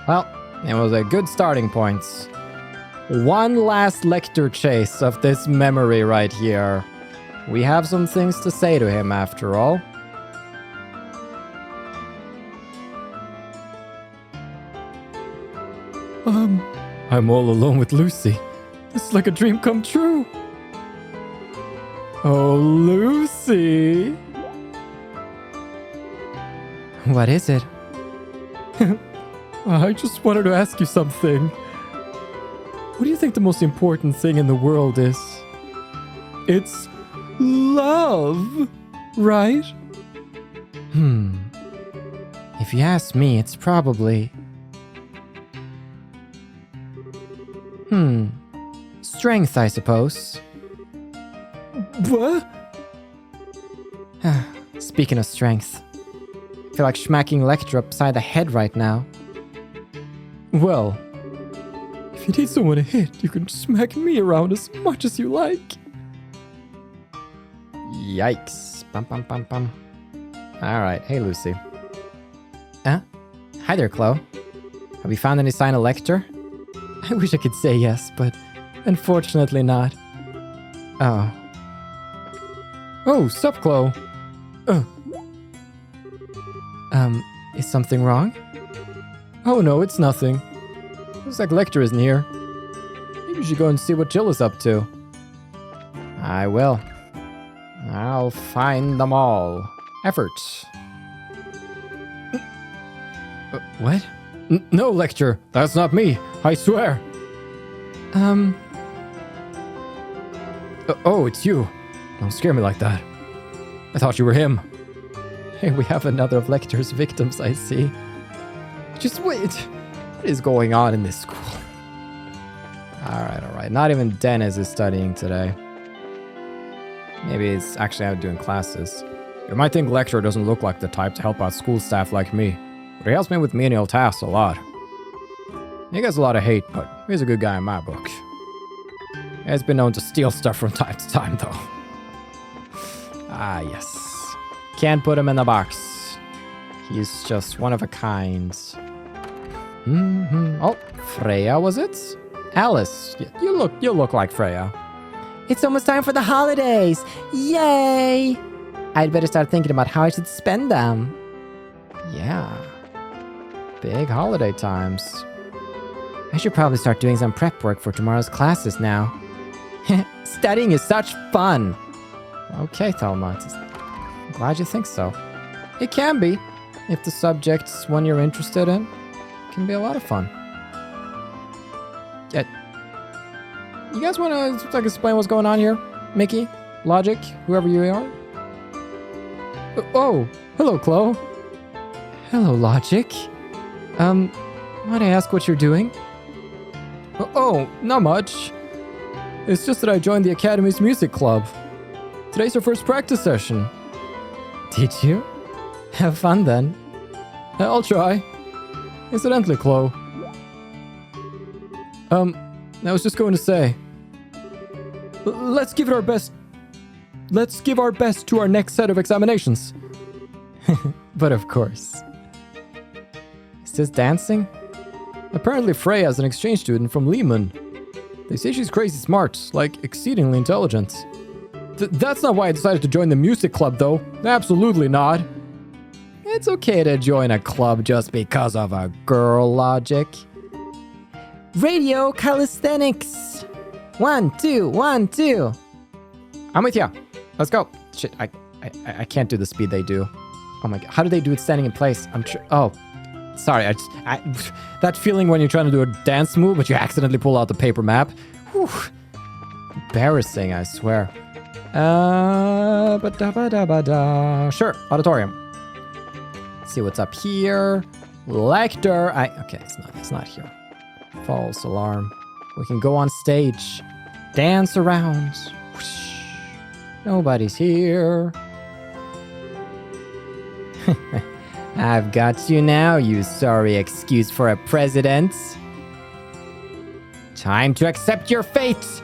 Well, it was a good starting point. One last Lechter chase of this memory right here. We have some things to say to him after all. I'm all alone with Lucy. This is like a dream come true. Oh, Lucy. What is it? I just wanted to ask you something. What do you think the most important thing in the world is? It's love, right? If you ask me, it's probably... Strength, I suppose. What? Speaking of strength, I feel like smacking Lechter upside the head right now. Well, if you need someone to hit, you can smack me around as much as you like. Yikes. Bum, bum, bum, bum. Alright, hey Lucy. Hi there, Kloe. Have you found any sign of Lechter? I wish I could say yes, but unfortunately not. Oh. Oh, sup, Kloe? Is something wrong? Oh no, it's nothing. Looks like Lechter isn't here. Maybe you should go and see what Jill is up to. I will. I'll find them all. Effort. What? No, Lechter, that's not me. I swear. Oh, it's you. Don't scare me like that. I thought you were him. Here we have another of Lechter's victims, I see. Just wait. What is going on in this school? Alright. Not even Dennis is studying today. Maybe he's actually out doing classes. You might think Lechter doesn't look like the type to help out school staff like me, but he helps me with menial tasks a lot. He gets a lot of hate, but he's a good guy in my book. He has been known to steal stuff from time to time, though. Ah, yes. Can't put him in the box. He's just one of a kind. Oh, Freya, was it? Alice, you look like Freya. It's almost time for the holidays. Yay! I'd better start thinking about how I should spend them. Yeah. Big holiday times. I should probably start doing some prep work for tomorrow's classes now. Studying is such fun. Okay, Thelma. I'm glad you think so. It can be. If the subject's one you're interested in, it can be a lot of fun. You guys want to explain what's going on here? Mickey, Logic, whoever you are? Oh, hello, Kloe. Hello, Logic. Might I ask what you're doing? Oh, not much. It's just that I joined the Academy's music club. Today's our first practice session. Did you? Have fun then. I'll try. Incidentally, Kloe. I was just going to say, let's give it our best. Let's give our best to our next set of examinations. But of course. Is this dancing? Apparently Freya is an exchange student from Lehman. They say she's crazy smart, like exceedingly intelligent. That's not why I decided to join the music club, though. Absolutely not. It's okay to join a club just because of a girl, Logic. Radio calisthenics. 1, 2, 1, 2. I'm with ya. Let's go. Shit, I can't do the speed they do. Oh my god, how do they do it standing in place? I'm sure. Oh, sorry. That feeling when you're trying to do a dance move, but you accidentally pull out the paper map. Whew. Embarrassing, I swear. Sure, auditorium. Let's see what's up here. Lechter. Okay, it's not here. False alarm. We can go on stage. Dance around. Whoosh. Nobody's here. I've got you now, you sorry excuse for a president. Time to accept your fate.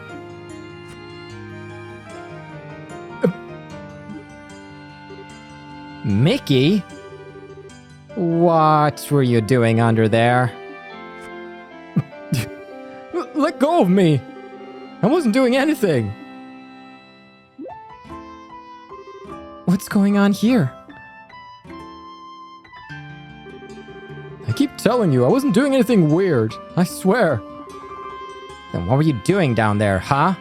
Mickey? What were you doing under there? Let go of me! I wasn't doing anything! What's going on here? I keep telling you, I wasn't doing anything weird. I swear. Then what were you doing down there, huh?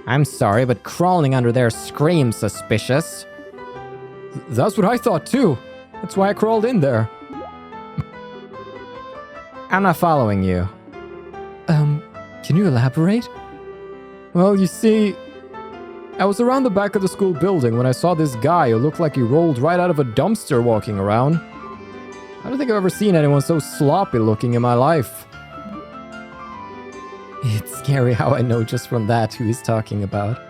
I'm sorry, but crawling under there screams suspicious. That's what I thought too. That's why I crawled in there. I'm not following you. Can you elaborate? Well, you see, I was around the back of the school building when I saw this guy who looked like he rolled right out of a dumpster walking around. I don't think I've ever seen anyone so sloppy looking in my life. It's scary how I know just from that who he's talking about.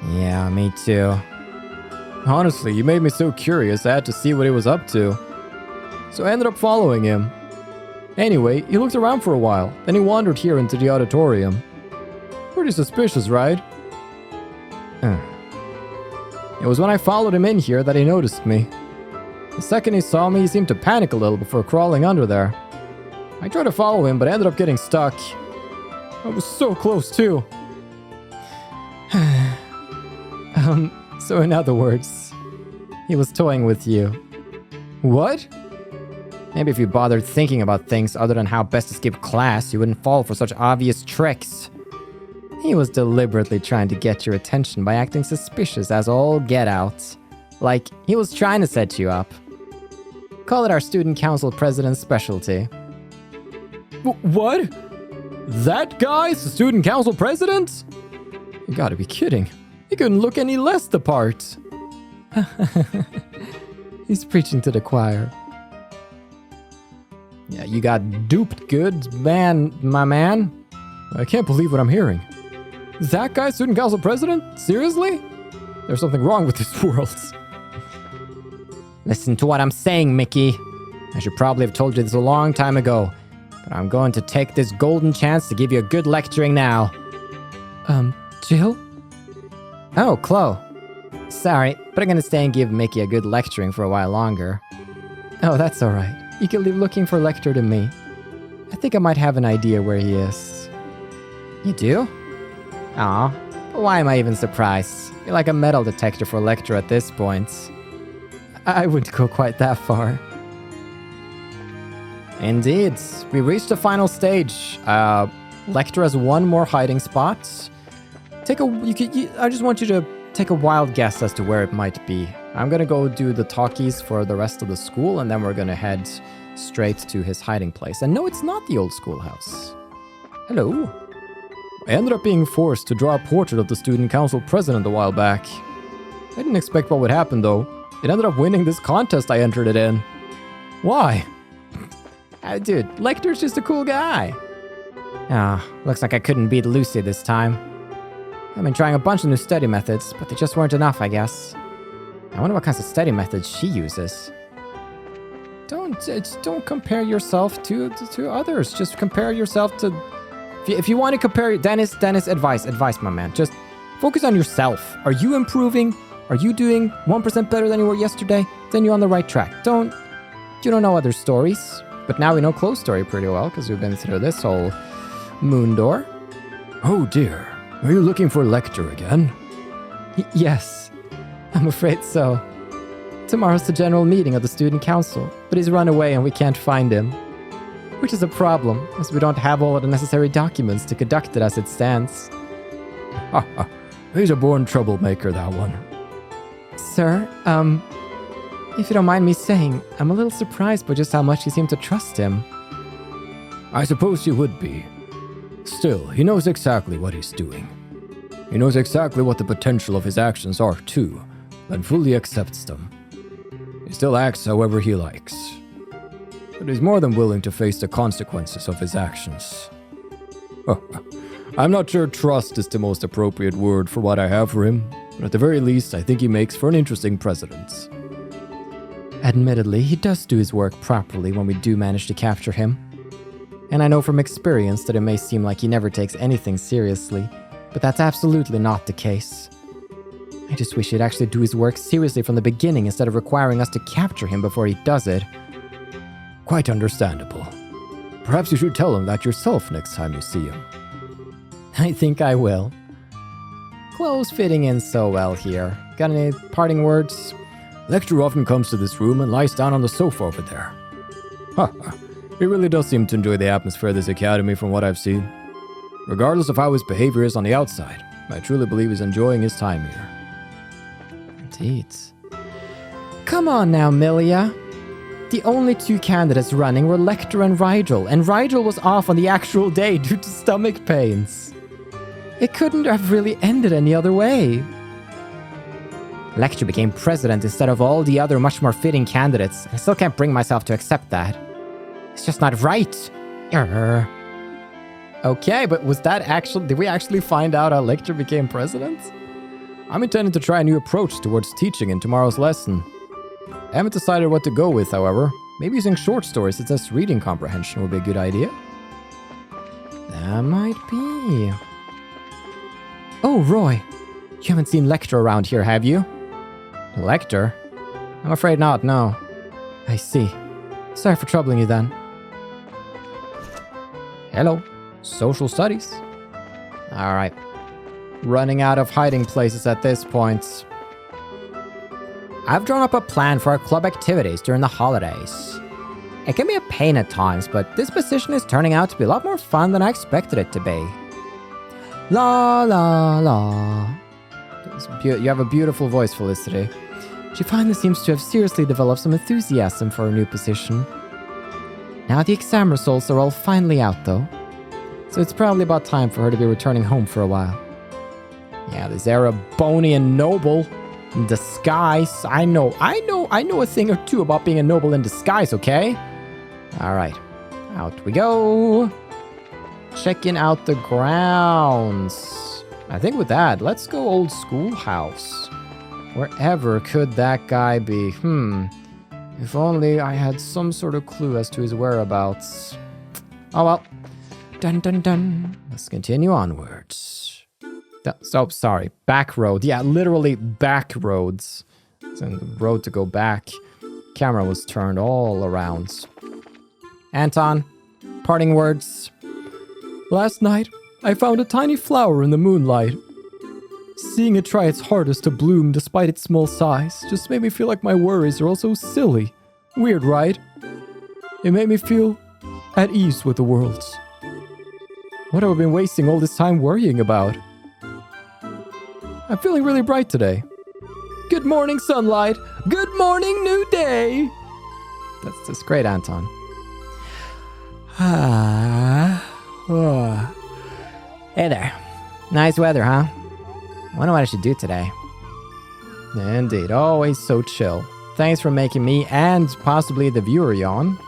Yeah, me too. Honestly, you made me so curious I had to see what he was up to. So I ended up following him. Anyway, he looked around for a while, then he wandered here into the auditorium. Pretty suspicious, right? It was when I followed him in here that he noticed me. The second he saw me, he seemed to panic a little before crawling under there. I tried to follow him, but I ended up getting stuck. I was so close, too. So in other words, he was toying with you. What? Maybe if you bothered thinking about things other than how best to skip class, you wouldn't fall for such obvious tricks. He was deliberately trying to get your attention by acting suspicious as all get out. Like, he was trying to set you up. Call it our student council president's specialty. What? That guy's the student council president? You gotta be kidding. He couldn't look any less the part. He's preaching to the choir. Yeah, you got duped good, my man. I can't believe what I'm hearing. That guy, student council president? Seriously? There's something wrong with this world. Listen to what I'm saying, Mickey. I should probably have told you this a long time ago, but I'm going to take this golden chance to give you a good lecturing now. Jill? Oh, Kloe. Sorry, but I'm gonna stay and give Mickey a good lecturing for a while longer. Oh, that's alright. You can leave looking for Lechter to me. I think I might have an idea where he is. You do? Aw, why am I even surprised? You're like a metal detector for Lechter at this point. I wouldn't go quite that far. Indeed, we reached the final stage. Lechter has one more hiding spot. I just want you to take a wild guess as to where it might be. I'm gonna go do the talkies for the rest of the school, and then we're gonna head straight to his hiding place. And no, it's not the old schoolhouse. Hello. I ended up being forced to draw a portrait of the student council president a while back. I didn't expect what would happen, though. It ended up winning this contest I entered it in. Why? Dude, Lechter's just a cool guy. Looks like I couldn't beat Lucy this time. I've been trying a bunch of new study methods, but they just weren't enough, I guess. I wonder what kinds of study methods she uses. Don't compare yourself to others. Just compare yourself to... If you want to compare... Dennis, advice, my man. Just focus on yourself. Are you improving? Are you doing 1% better than you were yesterday? Then you're on the right track. You don't know other stories. But now we know Kloe's story pretty well, because we've been through this whole moon door. Oh dear. Are you looking for Lechter again? Yes, I'm afraid so. Tomorrow's the general meeting of the student council, but he's run away and we can't find him. Which is a problem, as we don't have all of the necessary documents to conduct it as it stands. He's a born troublemaker, that one. Sir, if you don't mind me saying, I'm a little surprised by just how much you seem to trust him. I suppose you would be. Still, he knows exactly what he's doing. He knows exactly what the potential of his actions are, too, and fully accepts them. He still acts however he likes. But he's more than willing to face the consequences of his actions. I'm not sure trust is the most appropriate word for what I have for him, but at the very least, I think he makes for an interesting president. Admittedly, he does do his work properly when we do manage to capture him. And I know from experience that it may seem like he never takes anything seriously, but that's absolutely not the case. I just wish he'd actually do his work seriously from the beginning instead of requiring us to capture him before he does it. Quite understandable. Perhaps you should tell him that yourself next time you see him. I think I will. Kloe's fitting in so well here. Got any parting words? Lechter often comes to this room and lies down on the sofa over there. He really does seem to enjoy the atmosphere of this academy from what I've seen. Regardless of how his behavior is on the outside, I truly believe he's enjoying his time here. Indeed. Come on now, Milia. The only two candidates running were Lechter and Rigel was off on the actual day due to stomach pains. It couldn't have really ended any other way. Lechter became president instead of all the other much more fitting candidates. I still can't bring myself to accept that. It's just not right. Okay, but was that actually... Did we actually find out how Lechter became president? I'm intending to try a new approach towards teaching in tomorrow's lesson. I haven't decided what to go with, however. Maybe using short stories to test reading comprehension would be a good idea. That might be. Oh, Roy. You haven't seen Lechter around here, have you? Lechter? I'm afraid not, no. I see. Sorry for troubling you then. Hello. Social studies. Alright. Running out of hiding places at this point. I've drawn up a plan for our club activities during the holidays. It can be a pain at times, but this position is turning out to be a lot more fun than I expected it to be. La la la. You have a beautiful voice, Felicity. She finally seems to have seriously developed some enthusiasm for her new position. Now the exam results are all finally out though, so it's probably about time for her to be returning home for a while. Yeah, this Erebonian noble in disguise. I know a thing or two about being a noble in disguise, okay? Alright, out we go. Checking out the grounds. I think with that, let's go old schoolhouse. Wherever could that guy be? If only I had some sort of clue as to his whereabouts. Oh well. Dun dun dun. Let's continue onwards. So sorry. Back road. Yeah, literally back roads. It's in the road to go back. Camera was turned all around. Anton, parting words. Last night, I found a tiny flower in the moonlight. Seeing it try its hardest to bloom despite its small size just made me feel like my worries are all so silly. Weird, right? It made me feel at ease with the world. What have I been wasting all this time worrying about? I'm feeling really bright today. Good morning, sunlight. Good morning, new day. That's great, Anton. Hey there. Nice weather, huh? Wonder what I should do today. Indeed, always so chill. Thanks for making me and possibly the viewer yawn.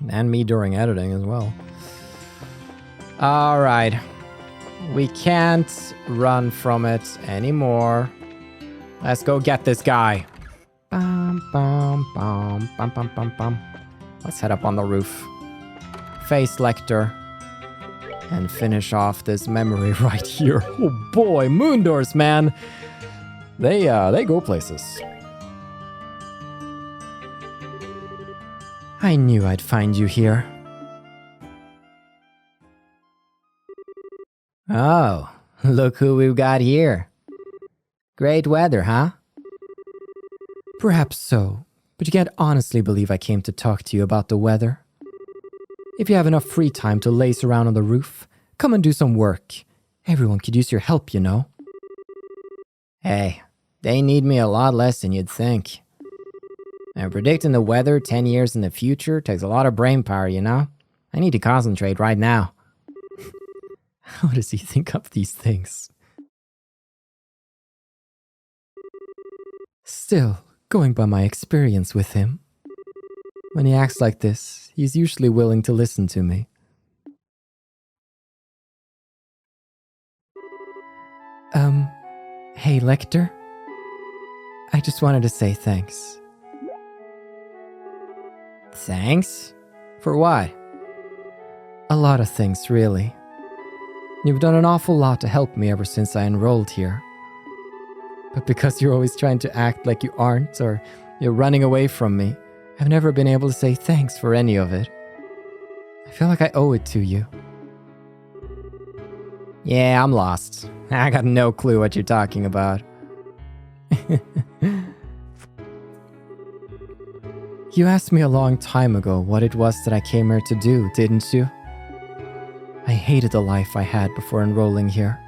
And me during editing as well. Alright. We can't run from it anymore. Let's go get this guy. Bum, bum, bum, bum, bum, bum, bum. Let's head up on the roof. Face Lechter. And finish off this memory right here. Oh boy, moon doors, man. They go places. I knew I'd find you here. Oh, look who we've got here. Great weather, huh? Perhaps so, but you can't honestly believe I came to talk to you about the weather. If you have enough free time to lace around on the roof, come and do some work. Everyone could use your help, you know. Hey, they need me a lot less than you'd think. And predicting the weather 10 years in the future takes a lot of brain power, you know? I need to concentrate right now. How does he think up these things? Still, going by my experience with him, when he acts like this, he's usually willing to listen to me. Hey Lechter? I just wanted to say thanks. Thanks? For what? A lot of things, really. You've done an awful lot to help me ever since I enrolled here. But because you're always trying to act like you aren't, or you're running away from me, I've never been able to say thanks for any of it. I feel like I owe it to you. Yeah, I'm lost. I got no clue what you're talking about. You asked me a long time ago what it was that I came here to do, didn't you? I hated the life I had before enrolling here.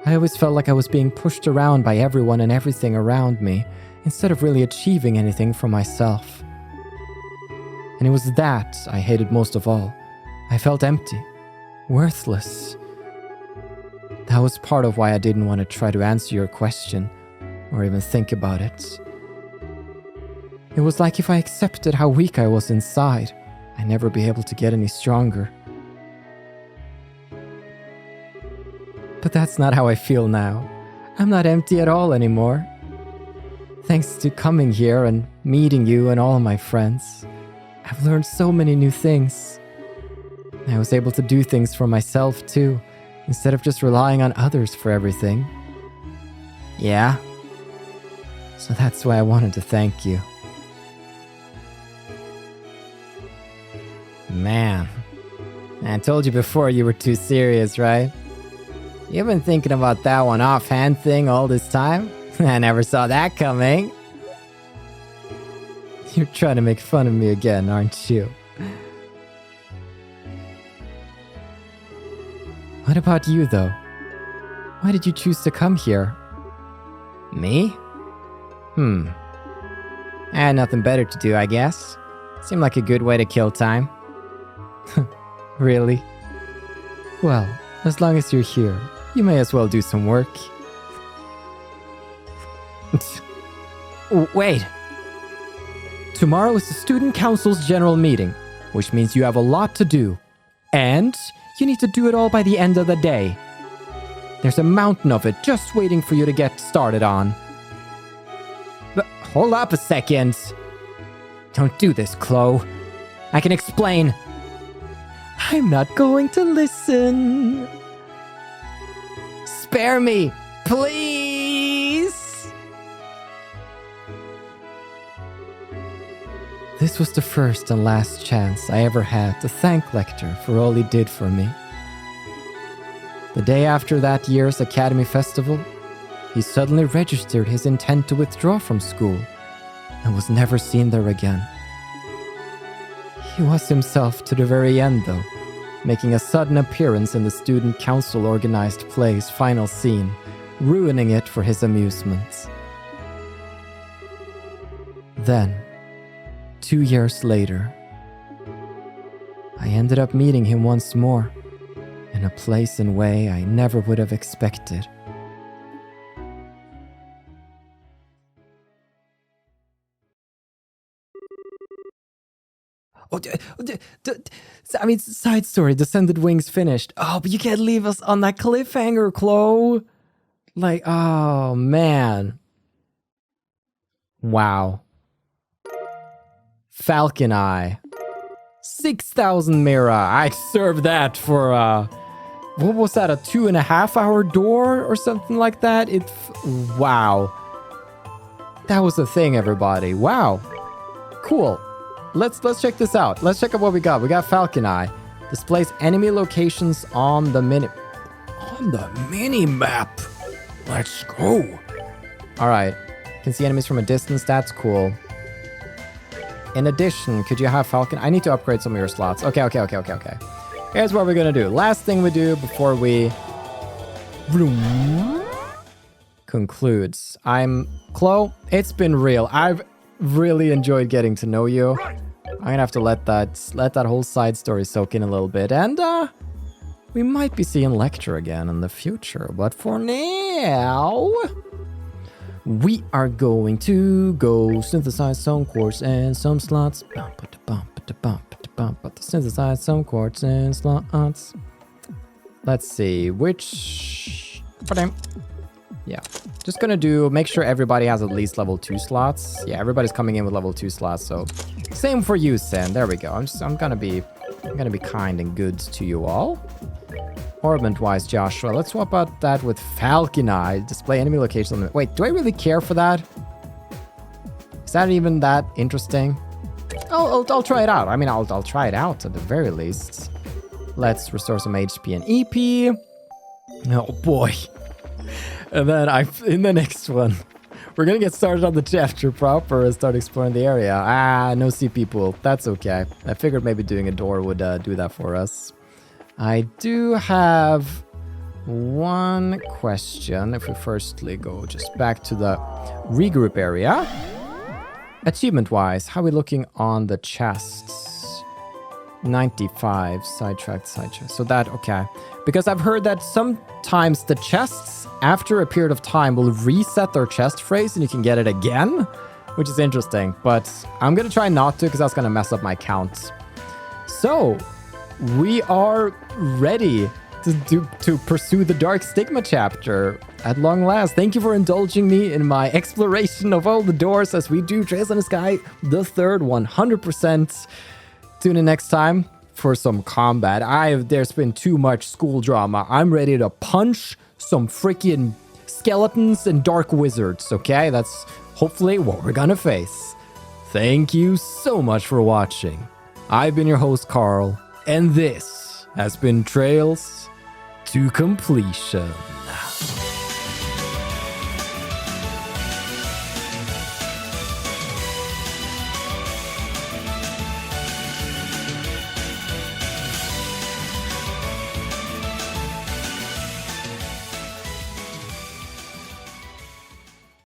I always felt like I was being pushed around by everyone and everything around me, instead of really achieving anything for myself. And it was that I hated most of all. I felt empty, worthless. That was part of why I didn't want to try to answer your question, or even think about it. It was like if I accepted how weak I was inside, I'd never be able to get any stronger. But that's not how I feel now. I'm not empty at all anymore. Thanks to coming here and meeting you and all my friends, I've learned so many new things. I was able to do things for myself too, instead of just relying on others for everything. Yeah? So that's why I wanted to thank you. Man, I told you before you were too serious, right? You've been thinking about that one offhand thing all this time? I never saw that coming. You're trying to make fun of me again, aren't you? What about you, though? Why did you choose to come here? Me? I had nothing better to do, I guess. Seemed like a good way to kill time. Really? Well, as long as you're here, you may as well do some work. Wait! Tomorrow is the Student Council's general meeting, which means you have a lot to do. And you need to do it all by the end of the day. There's a mountain of it just waiting for you to get started on. But hold up a second. Don't do this, Kloe. I can explain. I'm not going to listen. Spare me, please. This was the first and last chance I ever had to thank Lechter for all he did for me. The day after that year's Academy Festival, he suddenly registered his intent to withdraw from school and was never seen there again. He was himself to the very end, though, making a sudden appearance in the Student Council organized play's final scene, ruining it for his amusements. Then, 2 years later, I ended up meeting him once more, in a place and way I never would have expected. Side story, Descended Wings finished. Oh, but you can't leave us on that cliffhanger, Kloe. Like, oh, man. Wow. Falcon Eye. 6,000 Mira. I served that for, what was that, a 2.5 hour door or something like that? Wow. That was the thing, everybody. Wow. Cool. Let's check this out. Let's check out what we got. We got Falcon Eye. Displays enemy locations on the mini map. Let's go. All right. Can see enemies from a distance. That's cool. In addition, could you have Falcon? I need to upgrade some of your slots. Okay. Here's what we're gonna do. Last thing we do before we concludes. I'm Kloe. It's been real. I've really enjoyed getting to know you. I'm gonna have to let that whole side story soak in a little bit, and we might be seeing Lechter again in the future. But for now, we are going to go synthesize some quartz and some slots. Synthesize some quartz and slots. Let's see which. Yeah, just gonna make sure everybody has at least level 2 slots. Yeah, everybody's coming in with level 2 slots, so same for you, Sen. There we go. I'm gonna be kind and good to you all. Orbment-wise, Joshua, let's swap out that with Falcon Eye. Display enemy location on the... Wait, do I really care for that? Is that even that interesting? I'll try it out. I mean, I'll try it out at the very least. Let's restore some HP and EP. Oh boy. And then in the next one, we're gonna get started on the chapter proper and start exploring the area. No CP pool. That's okay. I figured maybe doing a door would do that for us. I do have one question. If we firstly go just back to the regroup area. Achievement-wise, how are we looking on the chests? 95, sidetracked. So that, okay. Because I've heard that sometimes the chests, after a period of time, will reset their chest phrase and you can get it again, which is interesting. But I'm going to try not to because that's going to mess up my count. So, we are ready to pursue the Dark Stigma chapter at long last. Thank you for indulging me in my exploration of all the doors as we do Trails in the Sky, the third 100%. Tune in next time for some combat. There's been too much school drama. I'm ready to punch some freaking skeletons and dark wizards, okay? That's hopefully what we're gonna face. Thank you so much for watching. I've been your host, Carl, and this has been Trails to Completion.